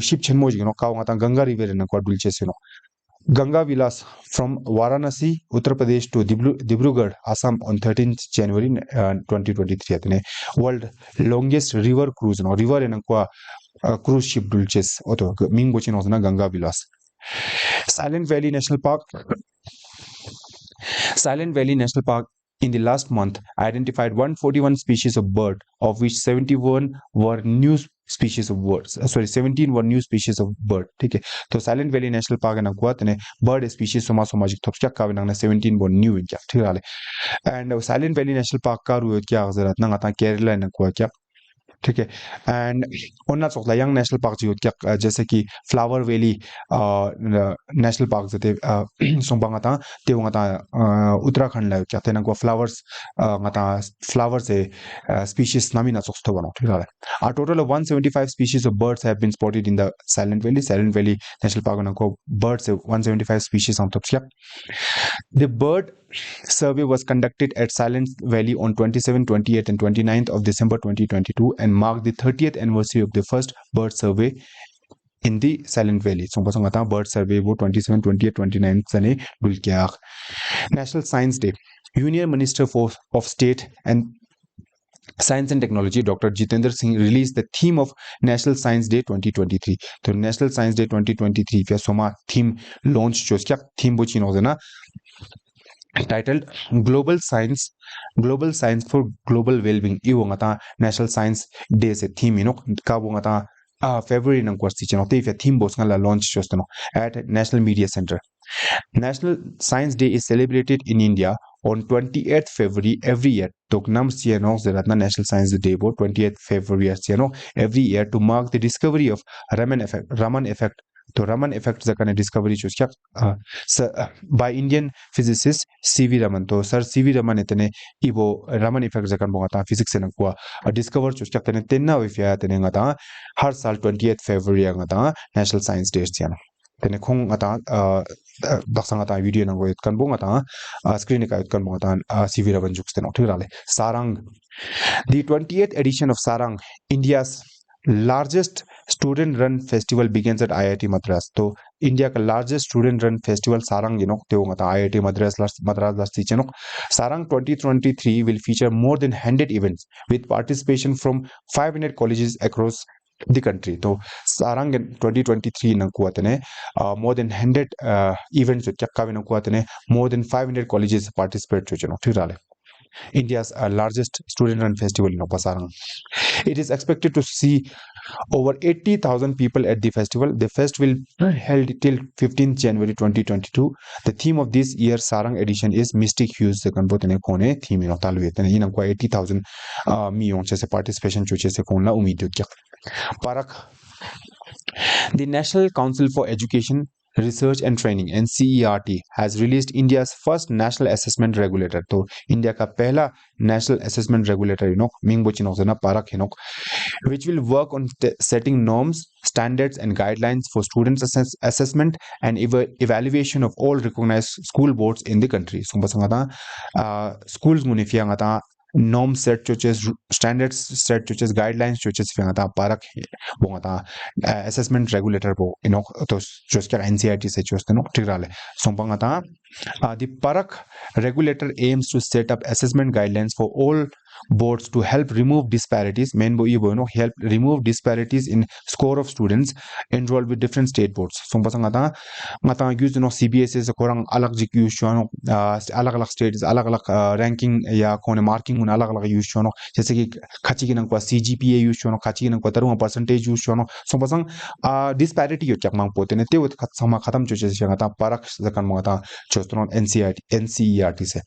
शिप छेनमोजी नो का ngata गंगा रिवर न को दुलचे से no Ganga Vilas from Varanasi, Uttar Pradesh to Dibrugarh, Assam on 13th January 2023. Atene world longest river cruise no river en kwa cruise ship dulches auto ming bochin osna Ganga Vilas. Silent Valley National Park in the last month identified 141 species of bird, of which 71 were new species of birds. 17 were new species of bird. ठीक है तो silent valley national park ना कुआ तने bird species Soma Soma जिक थोप क्या कावे ना 17 वर न्यू क्या ठीक है and silent valley national park का रुयो क्या जरूरत ना आता केरला ना कुआ क्या ठीक है एंड ओना चोकला यंग नेशनल पार्क जी क्या जैसे कि फ्लावर वैली नेशनल पार्क जते सोंबांगा ता तेवंगा ता उत्तराखंड ला क्या तेना को flowers ngata flowers species nami na choksto bano ठीक है a total of 175 species of birds have been spotted in the Silent Valley National Park na ko birds 175 species on top the bird survey was conducted at Silent Valley on 27, 28 and 29th of December 2022 and marked the 30th anniversary of the first bird survey in the Silent Valley. So, bird survey wo 27, 28, 29 sane dulkya. National Science Day. Union Minister of State and Science and Technology Dr. Jitendra Singh released the theme of National Science Day 2023. So, National Science Day 2023 पे Soma theme launch चोस क्या theme वो चीन होता ना titled Global Science for Global Well-being. ये वो ngata National Science Day से theme इनो का वो ngata February nang kwarsi chano te theme bos ngala launch chostano at National Media Center. National Science Day is celebrated in India on 28th February every year. Tok nam siano zeratna National Science Day bo 28th February siano every year to mark the discovery of Raman effect. तो Raman effect zakane discovery chos kya by Indian physicist C.V. Raman. तो sir C.V. Raman इतने इबो Raman effect zakan बोंगा physics ने कुआ discover chos kya तने तेन्ना विफिया तने ngata हर साल 28th February ngata National Science Day siano tene khong ngata daksa ngata video nang goit kan ngata screen ka kan ngata C.V. Raman juks teno thirale Sarang. The 28th edition of Sarang, India's largest student run festival, begins at IIT Madras. तो India का largest student run festival Sarang ते ngata IIT Madras lasti cheno. Sarang 2023 will feature more than 100 events with participation from 500 colleges across the country. So sarang in 2023 nang kuatene more than 100 events chakka kuatene more than 500 colleges participate chuchino thirale. India's largest student run festival in Pasarang. It is expected to see over 80,000 people at the festival. The fest will be held till 15th January 2022. The theme of this year's Sarang edition is Mystic Hues. The kanbotene kone theme in Otaluetene in 80,000 mi se participation chuche se kona umidu kyak. Parak. The National Council for Education, Research and Training (NCERT) has released India's first national assessment regulator. तो India का पहला national assessment regulator Ming Bochin Parak which will work on setting norms, standards and guidelines for students assessment and evaluation of all recognized school boards in the country. So schools munifia ngata norm set choches, standards set choches, guidelines choches fiangata parak bongata assessment regulator bo to choska NCERT se choste tirale sompangata the parak regulator aims to set up assessment guidelines for all boards to help remove disparities help remove disparities in score of students enrolled with different state boards sompasangata ngata use CBSE se korang alag jik use chono alag states alag ranking ya kone marking un alag use chono जैसे कि खाची की नंगवा CGPA use chono Khachi की नंगवा तरु percentage use chono sompasang disparity yo chak mang pote ne te ut sama khatam choche ngata parak zakan mata chostron NCERT se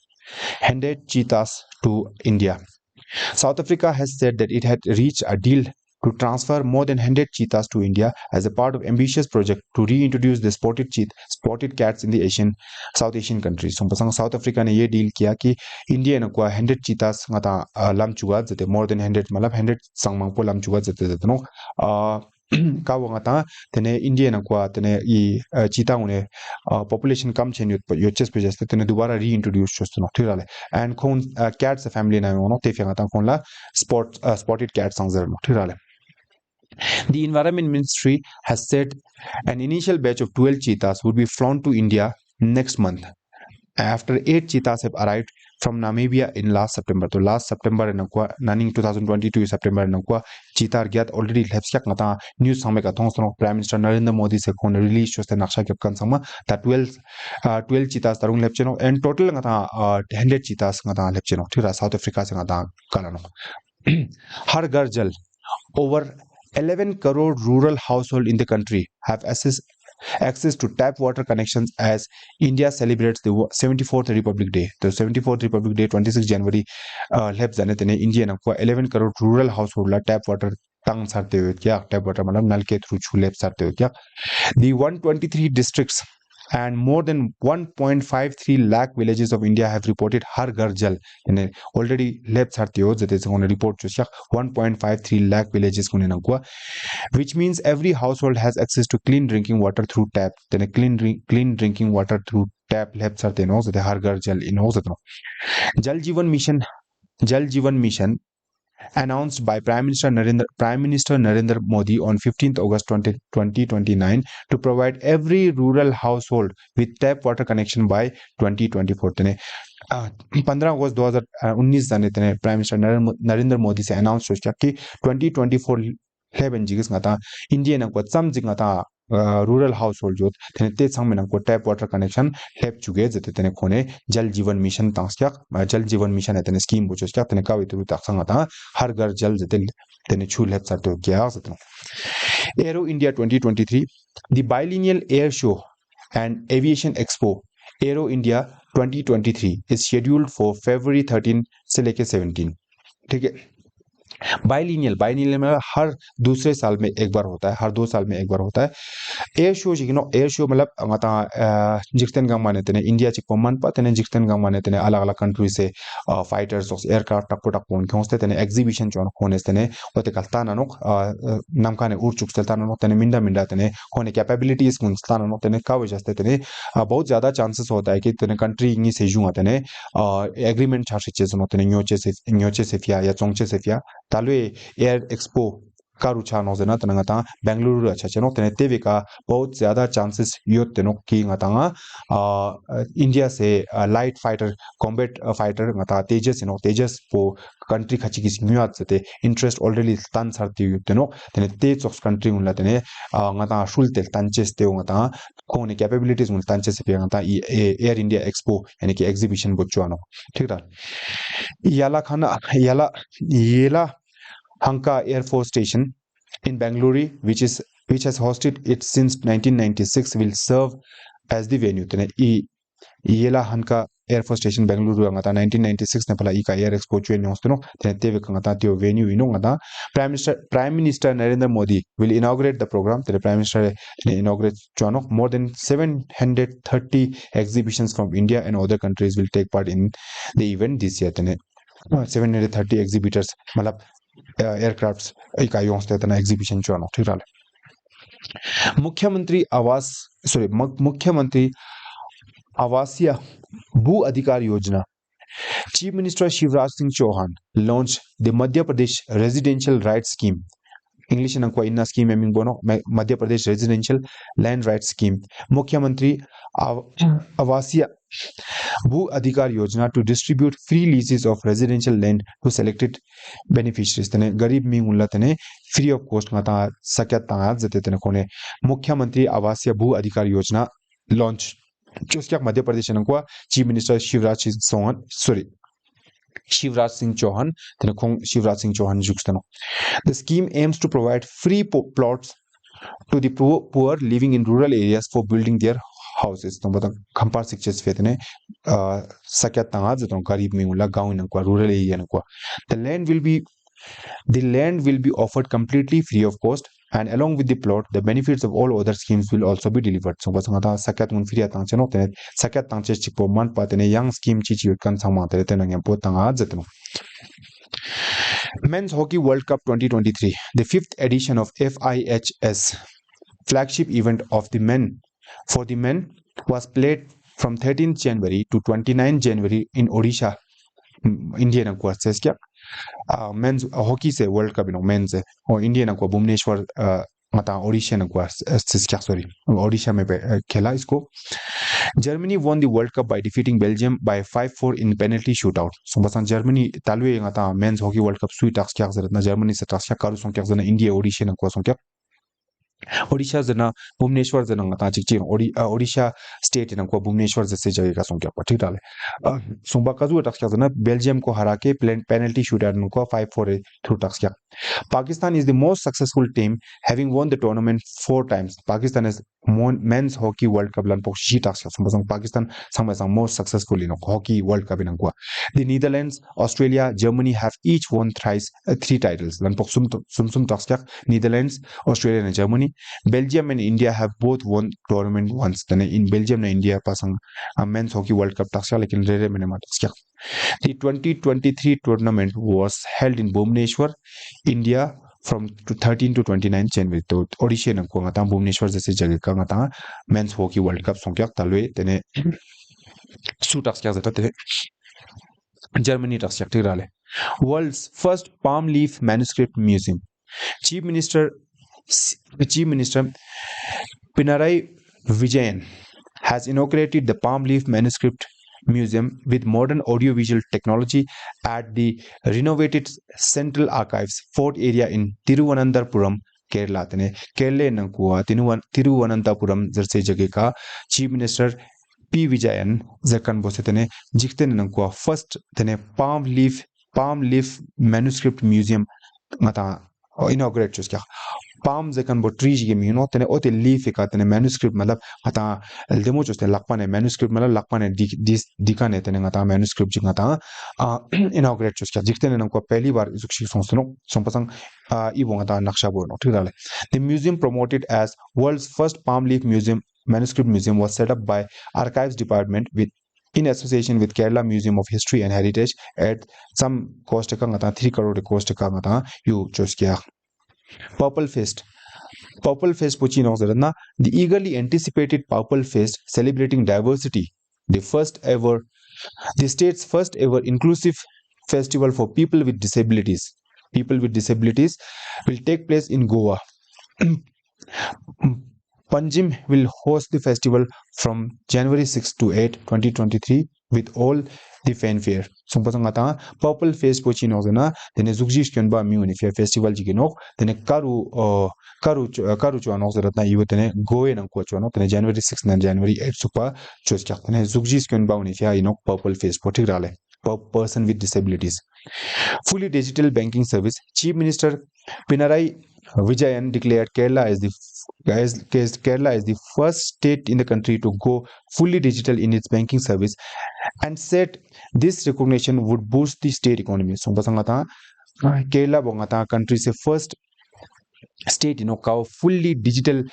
handed cheetahs to India. South Africa has said that it had reached a deal to transfer more than 100 cheetahs to India as a part of ambitious project to reintroduce the spotted cats in the South Asian countries. So South Africa ने ये deal किया कि India ने कोई 100 cheetahs ngata lam chuga जते more than 100 मतलब 100 sangmang po lam chuga जते no kawo ngata tene India na kwa tene I cheetah une population kam chen yoches pe jaste tene dobara reintroduce chosto no thirale and kon cats family na no te ngata kon la spotted cat sangzer no thirale. The Environment Ministry has said an initial batch of 12 cheetahs would be flown to India next month after 8 cheetahs have arrived from Namibia in last September. So last September in nanning 2022 September in cheetah gyat already lepsyak ngata news sangme ka thong Prime Minister Narendra Modi se kon release choste naksha kyap kan sama that 12 cheetahs tarung lepcheno and total ngata 100 cheetahs ngata lepcheno thira South Africa se ngata kalano har ghar jal over 11 crore rural households in the country have access to tap water connections as India celebrates the 74th Republic Day. The 74th Republic Day, 26 January, India na 11 crore rural household la tap water tang sarte hue kya tap water matlab nal ke through chulep sarte hue kya. The 123 districts and more than 1.53 lakh villages of India have reported Har Ghar Jal. And already left Sartio that is going to report 1.53 lakh villages, which means every household has access to clean drinking water through tap. Then a clean drinking water through tap left Sartino, the Har Ghar Jal in Osatno. Jal Jeevan Mission announced by Prime Minister Narendra Modi on 15th August 2029 to provide every rural household with tap water connection by 2024. 15 अगस्त 2019 जाने prime minister Narendra Modi से announce किया कि 2024 11 जिगस ngata India na ko cham jing ngata rural household jot tene te chang menang ko tap water connection help chuge jete tene khone jal jeevan mission tangsyak jal jeevan mission tene scheme bochos kya tene kawi tu tak sangata har gar jal jete tene chul help sato kya satno. Aero India 2023, the biennial air show and aviation expo Aero India 2023 is scheduled for February 13 से लेके 17. ठीक है. बाइलिनियल में हर दूसरे साल में एक बार होता है, हर 2 साल में एक बार होता है. एयर शो एयर शो मतलब ngata जिक्तन गंग माने तने इंडिया चिक पमन प तने जिक्तन गंग माने तने अलग-अलग कंट्री से फाइटर्स ऑफ एयरक्राफ्ट टक पोन खोस्ते तने एग्जीबिशन जोन खोने तने ओते कल्ताना नो नमकाने उर्चुक चलताना नो तने मिंडा तने खोने कैपेबिलिटीज कुनस्ताना नो तने का वजहते तने बहुत ज्यादा चांसेस होता है कि तने कंट्री इंगी से जुआ तने एग्रीमेंट छासे चेज नो तने न्योचे से फिया या चोंगचे से फिया तालुए air expo karucha no zena tana ngata Bengaluru acha cheno tene tewe ka bahut zyada chances yot teno ki ngata nga India se light fighter combat fighter ngata Tejas po country khachi ki simyat zate interest already tan sarti yot teno tene Tejas country unla tene ngata shul tel tanches te ngata kone capabilities un tanches pe ngata Air India Expo yani ki exhibition bochwano ठीक है Yela Hanka Air Force Station in Bangalore, which has hosted it since 1996, will serve as the venue. Tene Yela Hanka Air Force Station Bangalore ngata 1996 na pala ika Air Expo chuen nostono tene teve ngata tio venue ino ngata Prime Minister Narendra Modi will inaugurate the program. The Prime Minister inaugurates chano more than 730 exhibitions from India and other countries will take part in the event this year. Tene 730 exhibitors मतलब aircrafts इकाइयों से तना exhibition चुनाव ठीक रहा मुख्यमंत्री आवासीय भू अधिकार योजना Chief Minister Shivraj Singh Chauhan launched the Madhya Pradesh Residential Rights Scheme. English na kwa inna scheme eming bono Madhya Pradesh Residential Land Rights Scheme. Mukhyamantri Avasiya Bhu Adhikar Yojana to distribute free leases of residential land to selected beneficiaries. Tene garib ming ulla tene free of cost ngata sakyat ta zate tene kone Mukhyamantri Avasiya Bhu Adhikar Yojana launch. Chosyak Madhya Pradesh na kwa Chief Minister Shivraj Singh Chauhan tene kong Shivraj Singh Chauhan jukstano. The scheme aims to provide free plots to the poor living in rural areas for building their houses. तो मतलब खंपार शिक्षित फेत ने सकेत तांगाज तो गरीब में उला गांव न को rural area न को the land will be offered completely free of cost and along with the plot the benefits of all other schemes will also be delivered. So बस ngata saket mun free atang cheno te saket tang che chikpo man pa tene young scheme chi kan sama te na ngam po tanga jetno. Men's Hockey World Cup 2023, the 5th edition of FIHS flagship event of the men for the men was played from 13th January to 29th January in Odisha, India na kwa seskia men's hockey se World Cup no men's or India na kwa Bhubaneswar mata Odisha na kwa seskia sorry Odisha mein khela isko. Germany won the World Cup by defeating Belgium by 5-4 in penalty shootout. So basan Germany talwe ngata men's hockey World Cup sui tax kya zarat na Germany se tax kya karu song kya zana India Odisha na kwa song kya Odisha zana Bhubaneswar zana ngata chikchi Odisha state na kwa Bhubaneswar जैसे जगह का song kya pa ठीक डाले सुबह का जो tax kya zana Belgium को हरा के penalty shootout को 5-4 through tax kya. Pakistan is the most successful team having won the tournament 4 times. Pakistan has won men's hockey World Cup lan pok shi tax kya sumbasang Pakistan sang most successful in hockey World Cup in kwa. The Netherlands, Australia, Germany have each won thrice 3 titles lan pok sum tax kya. Netherlands, Australia and Germany. Belgium and India have both won tournament once. Then in Belgium and India pasang men's hockey World Cup tax kya lekin rere mene mat kya. The 2023 tournament was held in Bhubaneswar, India from 13 to 29 January. तो Odisha न को ngata Bhubaneswar जैसे जगह का ngata men's hockey World Cup song kya talwe tene su tax kya zata tene Germany tax kya tirale. World's first palm leaf manuscript museum. Chief Minister Pinarayi Vijayan has inaugurated the palm leaf manuscript museum with modern audiovisual technology at the renovated Central Archives Fort area in Tiruvananthapuram, Kerala. Kerala na kuwa Tiruvananthapuram जैसे जगह का Chief Minister P Vijayan जकन बोसे तने जिक्ते न कुवा first तने palm leaf manuscript museum ngata inaugurate चुस क्या palm जकन बो tree जी में तने ओते leaf का तने manuscript मतलब ngata demo चुस तने lakpa ने manuscript मतलब lakpa ने दिका ने तने ngata manuscript जी ngata inaugurate चुस क्या जिक्ते ने नमको पहली बार जुक्शी संपसंग इबो ngata नक्शा बो ठीक डाले. The museum promoted as world's first palm leaf manuscript museum was set up by Archives Department in association with Kerala Museum of History and Heritage at some cost ka ngata 3 crore cost ka ngata you choose kya. Purple Fest Puchino Zarana, the eagerly anticipated Purple Fest celebrating diversity, the state's first ever inclusive festival for people with disabilities. people with disabilities will take place in Goa. Panjim will host the festival from January 6 to 8, 2023 with all the fanfare. So pasangata purple face pochi no na dene zugjish kyon ba mi uni festival jigino dene karu chwa no zarat na yutene goe nang ko chwa no dene January 6 na January 8 supa chos kyak dene zugjish kyon ba uni purple face poti rale per person with disabilities. Fully digital banking service. Chief Minister Pinarayi Vijayan declared Kerala as the first state in the country to go fully digital in its banking service and said this recognition would boost the state economy. So basangata Kerala bongata country se first state ka fully digital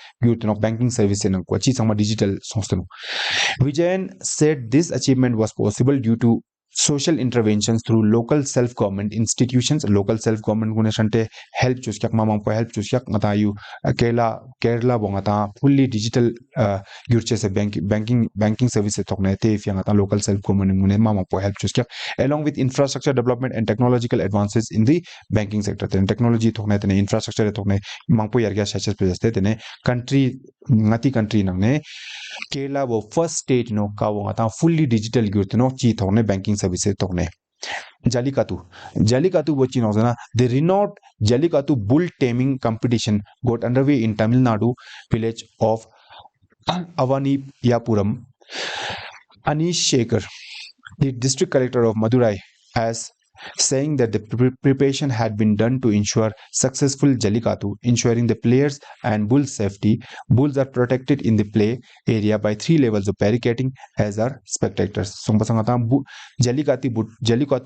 banking service ko chi sama digital songstano. Vijayan said this achievement was possible due to social interventions through local self-government institutions. Local self-government gune sante help chuskyak mamang po help chuskyak ngata yu Kerala bongata fully digital gyurche se banking services tokne te if ngata local self-government gune mamang po help chuskyak along with infrastructure development and technological advances in the banking sector. Then technology tokne tene infrastructure tokne mangpo yargya sachas pejeste tene country nangne Kerala was first state ka fully digital gyurtno chi thokne banking services tokne. Jallikattu bochi no the renowned Jallikattu bull taming competition got underway in Tamil Nadu village of Avaniyapuram. Anish Shekhar, the district collector of Madurai, as saying that the preparation had been done to ensure successful Jallikattu, ensuring the players and bulls' safety. Bulls are protected in the play area by 3 levels of barricading, as are spectators. So pasangata Jallikattu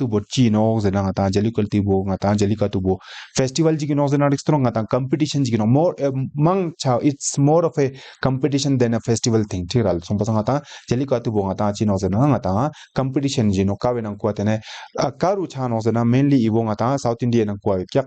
botchi no zenangata Jallikattu bo festival jigi no zenangata competition jigi no more it's more of a competition than a festival thing. Tiral so pasangata Jallikattu bo ngata chi no zenangata competition jino kawenang kwatene karu mainly ibong South India nang kwa kyak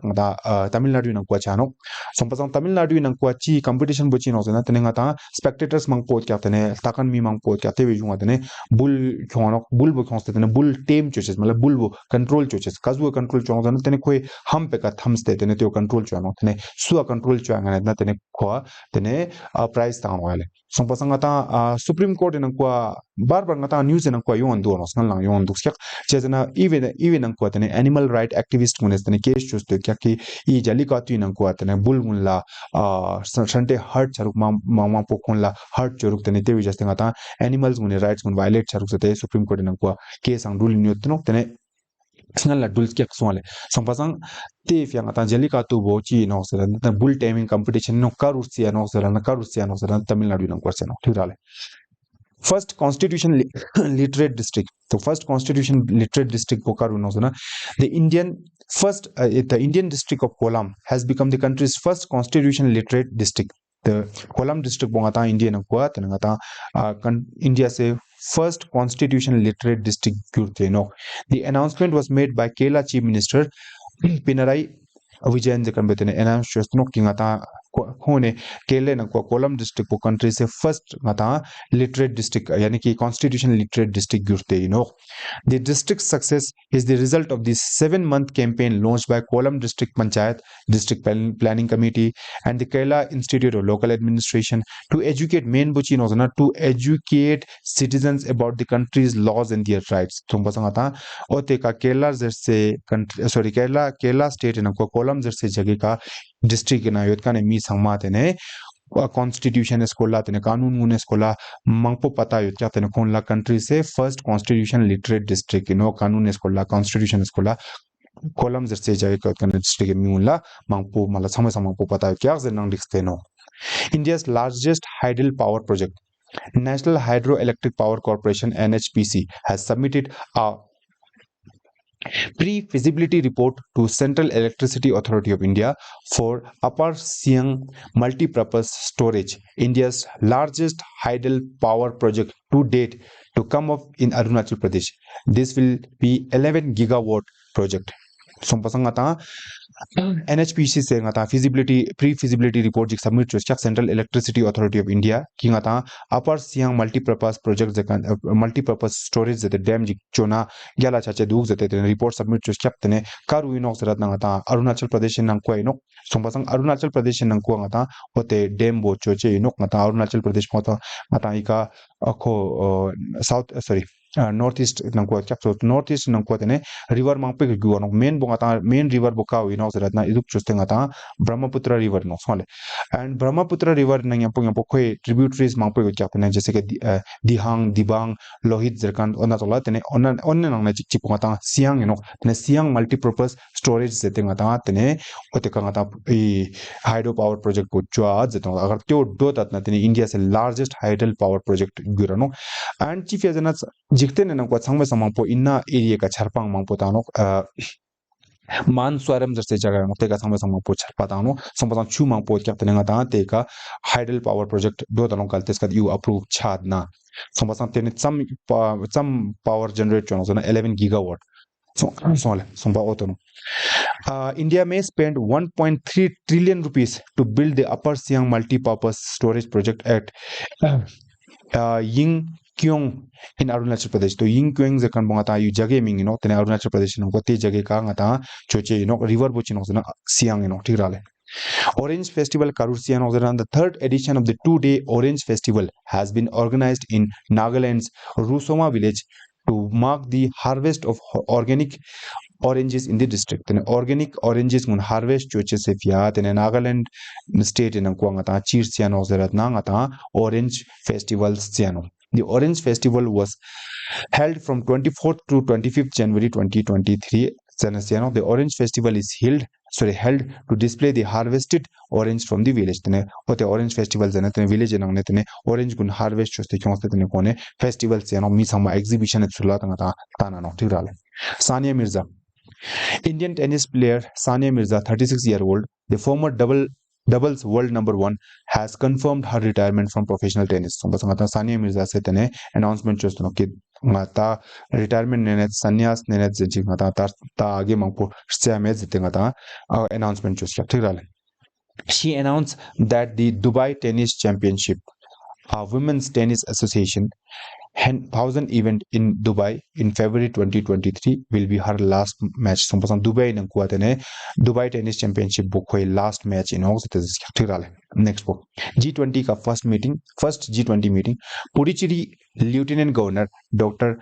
Tamil Nadu nang kwa chano sompasang Tamil Nadu nang kwa chi competition bochi no na tene spectators mang pot kyak tene takan mi mang pot kyak te junga tene bull bo khonste tene bull tame choches mala bull bo control choches kazu control chong na tene khoi ham pe ka thamste tene te control chano tene suwa control changa na tene khwa tene price ta wale sompasang Supreme Court nang kwa bar news nang kwa yon do no snal lang yon duk kyak chezana even nang kwa tene animal right activist gunes tene case chuste kya ki I Jallikattu nang kwa tene bull munla sante hurt charuk mama pokon la hurt charuk tene te wijaste ngata animals gune rights gun violate charuk sate Supreme Court nang kwa case ang rule nyot no tene snal la dul kyak swale sampasang te if yang ata Jallikattu bo chi no sala bull taming competition no karusia no sala Tamil Nadu nang kwa seno thirale. First constitution literate district. The first constitution literate district Bokaru Nozana. The Indian district of Kollam has become the country's first constitution literate district. The Kollam district Bongata Indian Akwa Tanangata India's first constitution literate district. The announcement was made by Kerala Chief Minister Pinarayi Vijayan Jakambetene announced no kingata hone Kerala na Kollam district po country se first ngata literate district yani ki constitution literate district gyurte the district success is the result of the 7-month campaign launched by Kollam district panchayat district planning committee and the Kerala Institute of Local Administration to educate to educate citizens about the country's laws and their rights thumbasangata ote ka Kerala Kerala state na Kollam se jage ka district na yot ka ne mi sangma tene constitution eskola tene kanun mun eskola mangpo pata yot kya tene kon la country se first constitution literate district kanun eskola constitution eskola Kollam se jage ka kan district mi mun la mangpo mala sama mangpo pata kya zenang diksteno. India's largest hydel power project National Hydroelectric Power Corporation NHPC has submitted a pre-feasibility report to Central Electricity Authority of India for Upper Siang Multipurpose Storage, India's largest hydel power project to date to come up in Arunachal Pradesh. This will be 11 gigawatt project. Sompasang ata NHPC se ngata feasibility pre-feasibility report jik submit chak Central Electricity Authority of India ki ngata upper Siang multi-purpose project zekan multi-purpose storage zete dam jik chona gyala chache dug zete report submit chak tene karu inok zerat ngata Arunachal Pradesh nang ko inok sompasang Arunachal Pradesh nang ko ngata ote dam bo choche inok ngata Arunachal Pradesh ngata ika ako south sorry northeast nang ko chak so northeast nang ko tene river mangpe gu no main bongata main river boka wi no zeratna iduk chuste ngata Brahmaputra river no sole and Brahmaputra river nang yapong khoi tributaries mangpe gu chak ne jese ke Dihang Dibang Lohit zerkan ona tola tene onna nang na chik chik ngata Siang no tene Siang multi-purpose storage zete ngata tene ote ka ngata e hydro power project ko chwa zeto agar tyo do tat na tene India's largest hydel power project gurano and chief yazana jikte ne nang ko sangme samang po inna area ka charpang mang po tanok man swaram jase jaga no teka sangme samang po charpa tano sampasang chu mang po kyak tenenga ta teka hydel power project do tanong kaltes ka you approve chad na sampasang tene some power generate chono na 11 gigawatt so somba otono India may spend 1.3 trillion rupees to build the upper Siang multi-purpose storage project at Ying Kyong in Arunachal Pradesh. To Ying Kyong zekan bongata yu jage ming no tene Arunachal Pradesh no kote jage ka ngata choche no river bochi no na Siang no tirale. Orange Festival Karursia no the third edition of the 2-day Orange Festival has been organized in Nagaland's Rusoma village to mark the harvest of organic oranges in the district. Then organic oranges mun harvest choche se fia then Nagaland state in Kwangata Chirsiano Zeratnangata Orange Festival Siano. The Orange Festival was held from 24th to 25th January 2023. The Orange Festival is held to display the harvested orange from the village. Tene ote Orange Festival tene village nang ne tene orange gun harvest choste kyonste tene kone festival siano mi sama exhibition etsula tanga tana no tirale. Sania Mirza, Indian tennis player Sania Mirza, 36-year-old, the former doubles world number 1, has confirmed her retirement from professional tennis. So basangata Sania Mirza se tene announcement chostono ki ngata retirement ne sannyas ne jinchi ngata ta age mangpo sya zite ngata announcement chosya tirale. She announced that the Dubai Tennis Championship, a women's tennis association 1000 event in Dubai in February 2023 will be her last match. So Dubai nang kuatene Dubai Tennis Championship book koi last match in August is tirale. Next book G20 ka first G20 meeting Puducherry Lieutenant Governor Dr.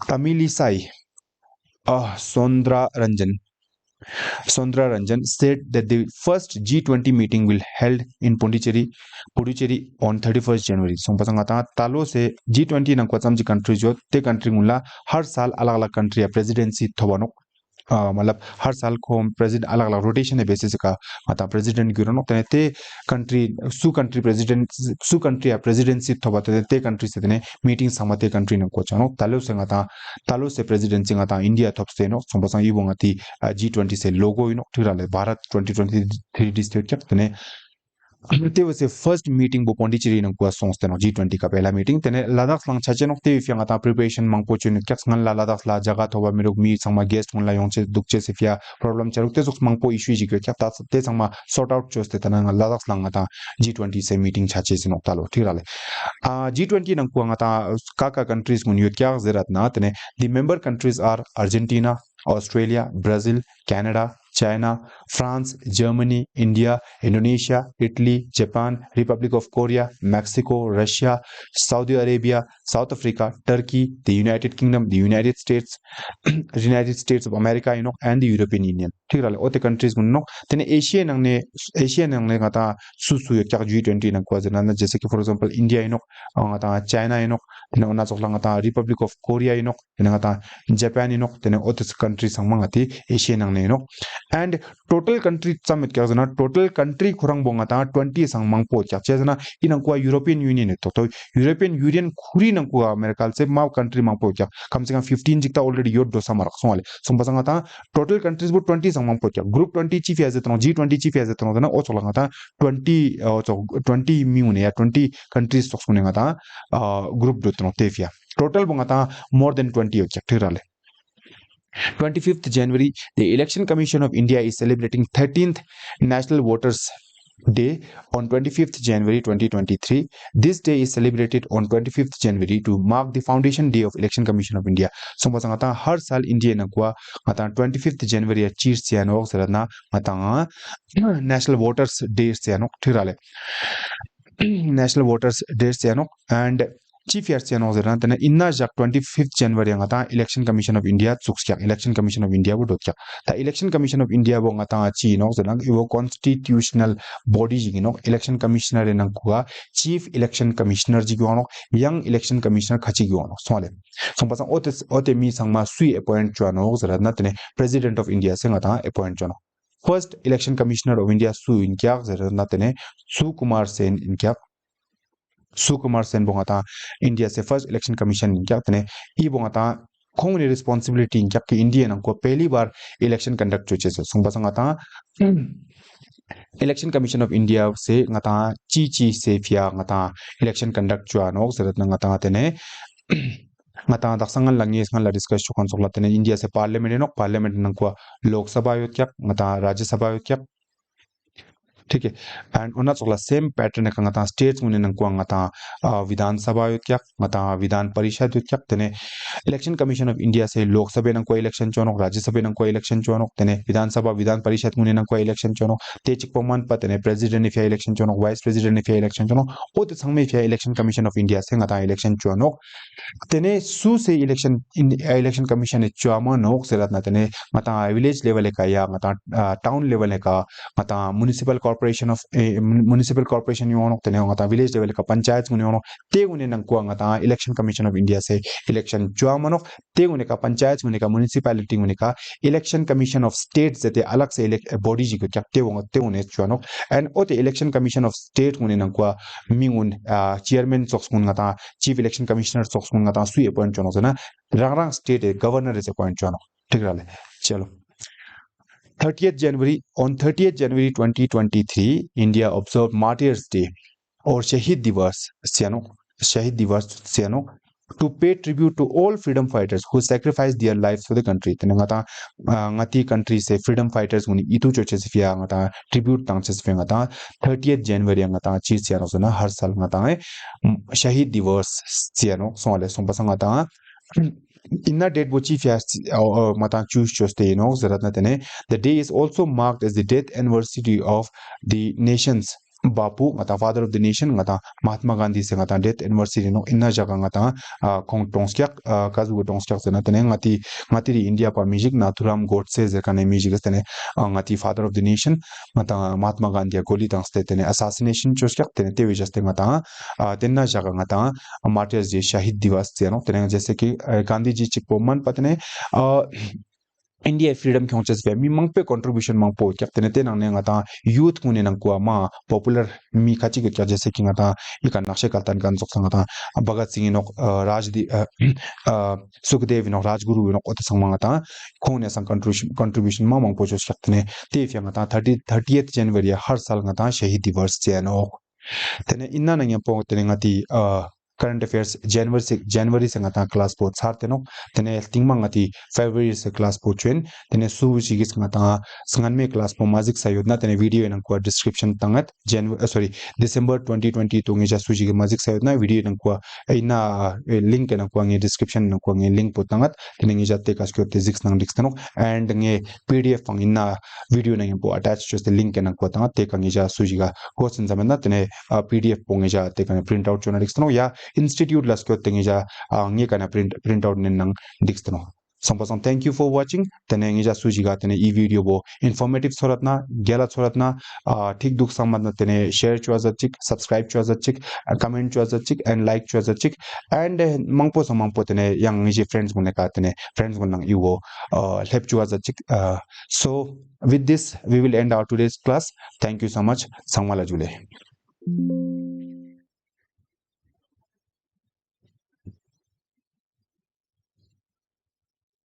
Tamilisai Sondra Ranjan said that the first G20 meeting will held in Puducherry on 31st January. So pasangata talo se G20 nang kwatsam ji country jo te country ngula har saal alag country presidency thobano मतलब हर साल को president अलग अलग rotation है basis का मतलब president गिरनो ते country सु कंट्री प्रेसिडेंसी थोबा ते कंट्री से तने मीटिंग समते कंट्री न को चनो तालो से प्रेसिडेंसी ngata इंडिया थोप से नो संबसा ई बोंगती G20 से लोगो इनो ठिराले भारत 2023 डिस्ट्रिक्ट तने There was a first meeting bo Pondicherry nang kwa songs teno G20 ka pehla meeting tene Ladakh lang chache nok te fya ngata preparation mang po chun kyaks ngan la Ladakh la jaga thoba mirok mi sangma guest ngun la yongche dukche se fya problem charuk te mang po issue ji kya ta te sangma sort out choste tana Ladakh lang ngata G20 se meeting chache se nok talo thirale G20 nang kwa ngata kaka countries ngun yot kya zerat na tene the member countries are Argentina, Australia, Brazil, Canada, China, France, Germany, India, Indonesia, Italy, Japan, Republic of Korea, Mexico, Russia, Saudi Arabia, South Africa, Turkey, the United Kingdom, the United States, United States of America, and the European Union. Tirale ote countries munno tene Asia nang ne ngata susu yak G20 nang ko jana jese ki for example India ngata China tene ona chokla ngata Republic of Korea tene ngata Japan tene ote countries sang mangati Asia nang ne and total country summit kya jana total country khurang bongata 20 sang mangpo kya jana inang ko European Union to European Union khuri nang ko America se ma country mangpo kya kam se kam 15 jikta already yod do samarak sole sombasanga ta total countries bo 20 sang mangpo kya group 20 chief ya jetno G20 chief ya jetno dana o cholanga ta 20 miune ya 20 countries tok sunenga ta group dotno tefia total bongata more than 20 kya tirale 25th January, the Election Commission of India is celebrating 13th National Voters Day on 25th January 2023. This day is celebrated on 25th January to mark the foundation day of Election Commission of India. So ngata har sal India na kwa ngata 25th January cheer siano sarana ngata National Voters Day siano thirale. National Voters Day siano and Chief Yarsiano Zerantana Inna Jak 25th January ngata Election Commission of India Tsukskya Election Commission of India Wodokya. The Election Commission of India Bongata Chi no Zerang Iwo constitutional body jigino Election Commissioner in Ankua Chief Election Commissioner Jiguano Young Election Commissioner Kachiguano Swale. Sompasa Ote Mi Sangma Sui appoint Chuano Zeranatane President of India Sengata appoint Jono. First Election Commissioner of India Su in Kyak Zeranatane Su Kumar Sen in Kyak Sukumar Sen bongata India se first election commission in kya tane I bongata kongni responsibility in kya ki India nang ko pehli bar election conduct choche se sungba sangata Election Commission of India se ngata chi se fia ngata election conduct chwa no serat ngata tene ngata daksangal langi ngal la discuss chukon sokla tene India se parliament no parliament nang ko lok sabha yot kya ngata rajya sabha yot kya ठीक है and Una Chola same pattern का ngata states मुने नंगको ngata Vidhan Sabha युत्या ngata Vidhan Parishad युत्या तने election commission of India से लोक सभा नंगको election चोनो राज्य सभा नंगको इलेक्शन चोनो तने विधान सभा विधान परिषद मुने नंगको इलेक्शन चोनो तेचिक पमान पतने प्रेसिडेंट इफिया इलेक्शन चोनो वाइस प्रेसिडेंट इफिया इलेक्शन चोनो ओते संगमे इफिया इलेक्शन कमीशन ऑफ इंडिया से ngata इलेक्शन चोनो तने सु से इलेक्शन कमीशन चोमा नोक सेरात ना तने ngata विलेज लेवल का या ngata टाउन लेवल का ngata municipal corporation of municipal corporation yono tene ngata village level ka panchayat ngune yono te ngune nang ko ngata election commission of India se election chuamano te ngune ka panchayat ngune ka municipality ngune ka election commission of states zete alag se body ji ko chapte wong te ngune chuano and ote election commission of state ngune nang ko mingun chairman soks ngun ngata chief election commissioner soks ngun ngata sui appoint chono zana rang state governor is appoint chono tigrale chalo 30th January, on 30th January 2023, India observed Martyrs Day or Shahid Divas Siano, to pay tribute to all freedom fighters who sacrificed their lives for the country. Tenangata ngati country se freedom fighters nguni itu choches fia ngata tribute tangches fia ngata 30th January ngata chi siano sona har sal ngata Shahid Divas siano sole sompasa ngata Inna date bochi mata choose choste zaratna the day is also marked as the death anniversary of the nation's Bapu ngata father of the nation ngata Mahatma Gandhi se ngata death anniversary no inna jaga ngata kong tongskyak kazu tongskyak zena tene ngati India pa music Nathuram Godse ze kane music tene ngati father of the nation ngata Mahatma Gandhi goli tangste tene assassination choskyak tene te wijaste ngata tenna jaga ngata martyrs day shahid divas no tene जैसे कि Gandhi ji चिकपोमन पतने India freedom conscious ve mi mangpe contribution mangpo kyaptene te nang ne ngata youth kune nang kwa ma popular mi khachi ke jaise ki ngata ikan nakshe kaltan kan sok sangata Bhagat Singh nok Rajdi Sukhdev nok Rajguru nok ot sangmangata khone sang contribution ma mangpo chos kyaptene te fya ngata 30th January har sal ngata shahid divas cheno tene inna nang po tene ngati current affairs January se ngata class po charte no tene tingmang ati February se class po chen tene su chigis ngata sanganme class po magic sayodna tene video nang ko description tangat December 2020 tungi ja su chigi magic sayodna video nang ko ina link nang ko nge description nang ko nge link po tangat tene nge jatte kas ko physics nang dikstano and nge PDF pang ina video nang po attach just the link nang ko tangat te kangi ja su chiga question zamena tene PDF po nge ja te kan print out chona dikstano ya institute las kyo tengi ja nge kana print out nen nang dikstano sampasan thank you for watching tene nge ja suji ga tene e video bo informative soratna gela soratna thik duk samad tene share chwa chik subscribe chwa chik comment chwa chik and like chwa chik and mangpo samangpo tene yang nge friends gune ka tene friends gun nang iwo help chwa chik so with this we will end our today's class thank you so much sangmala jule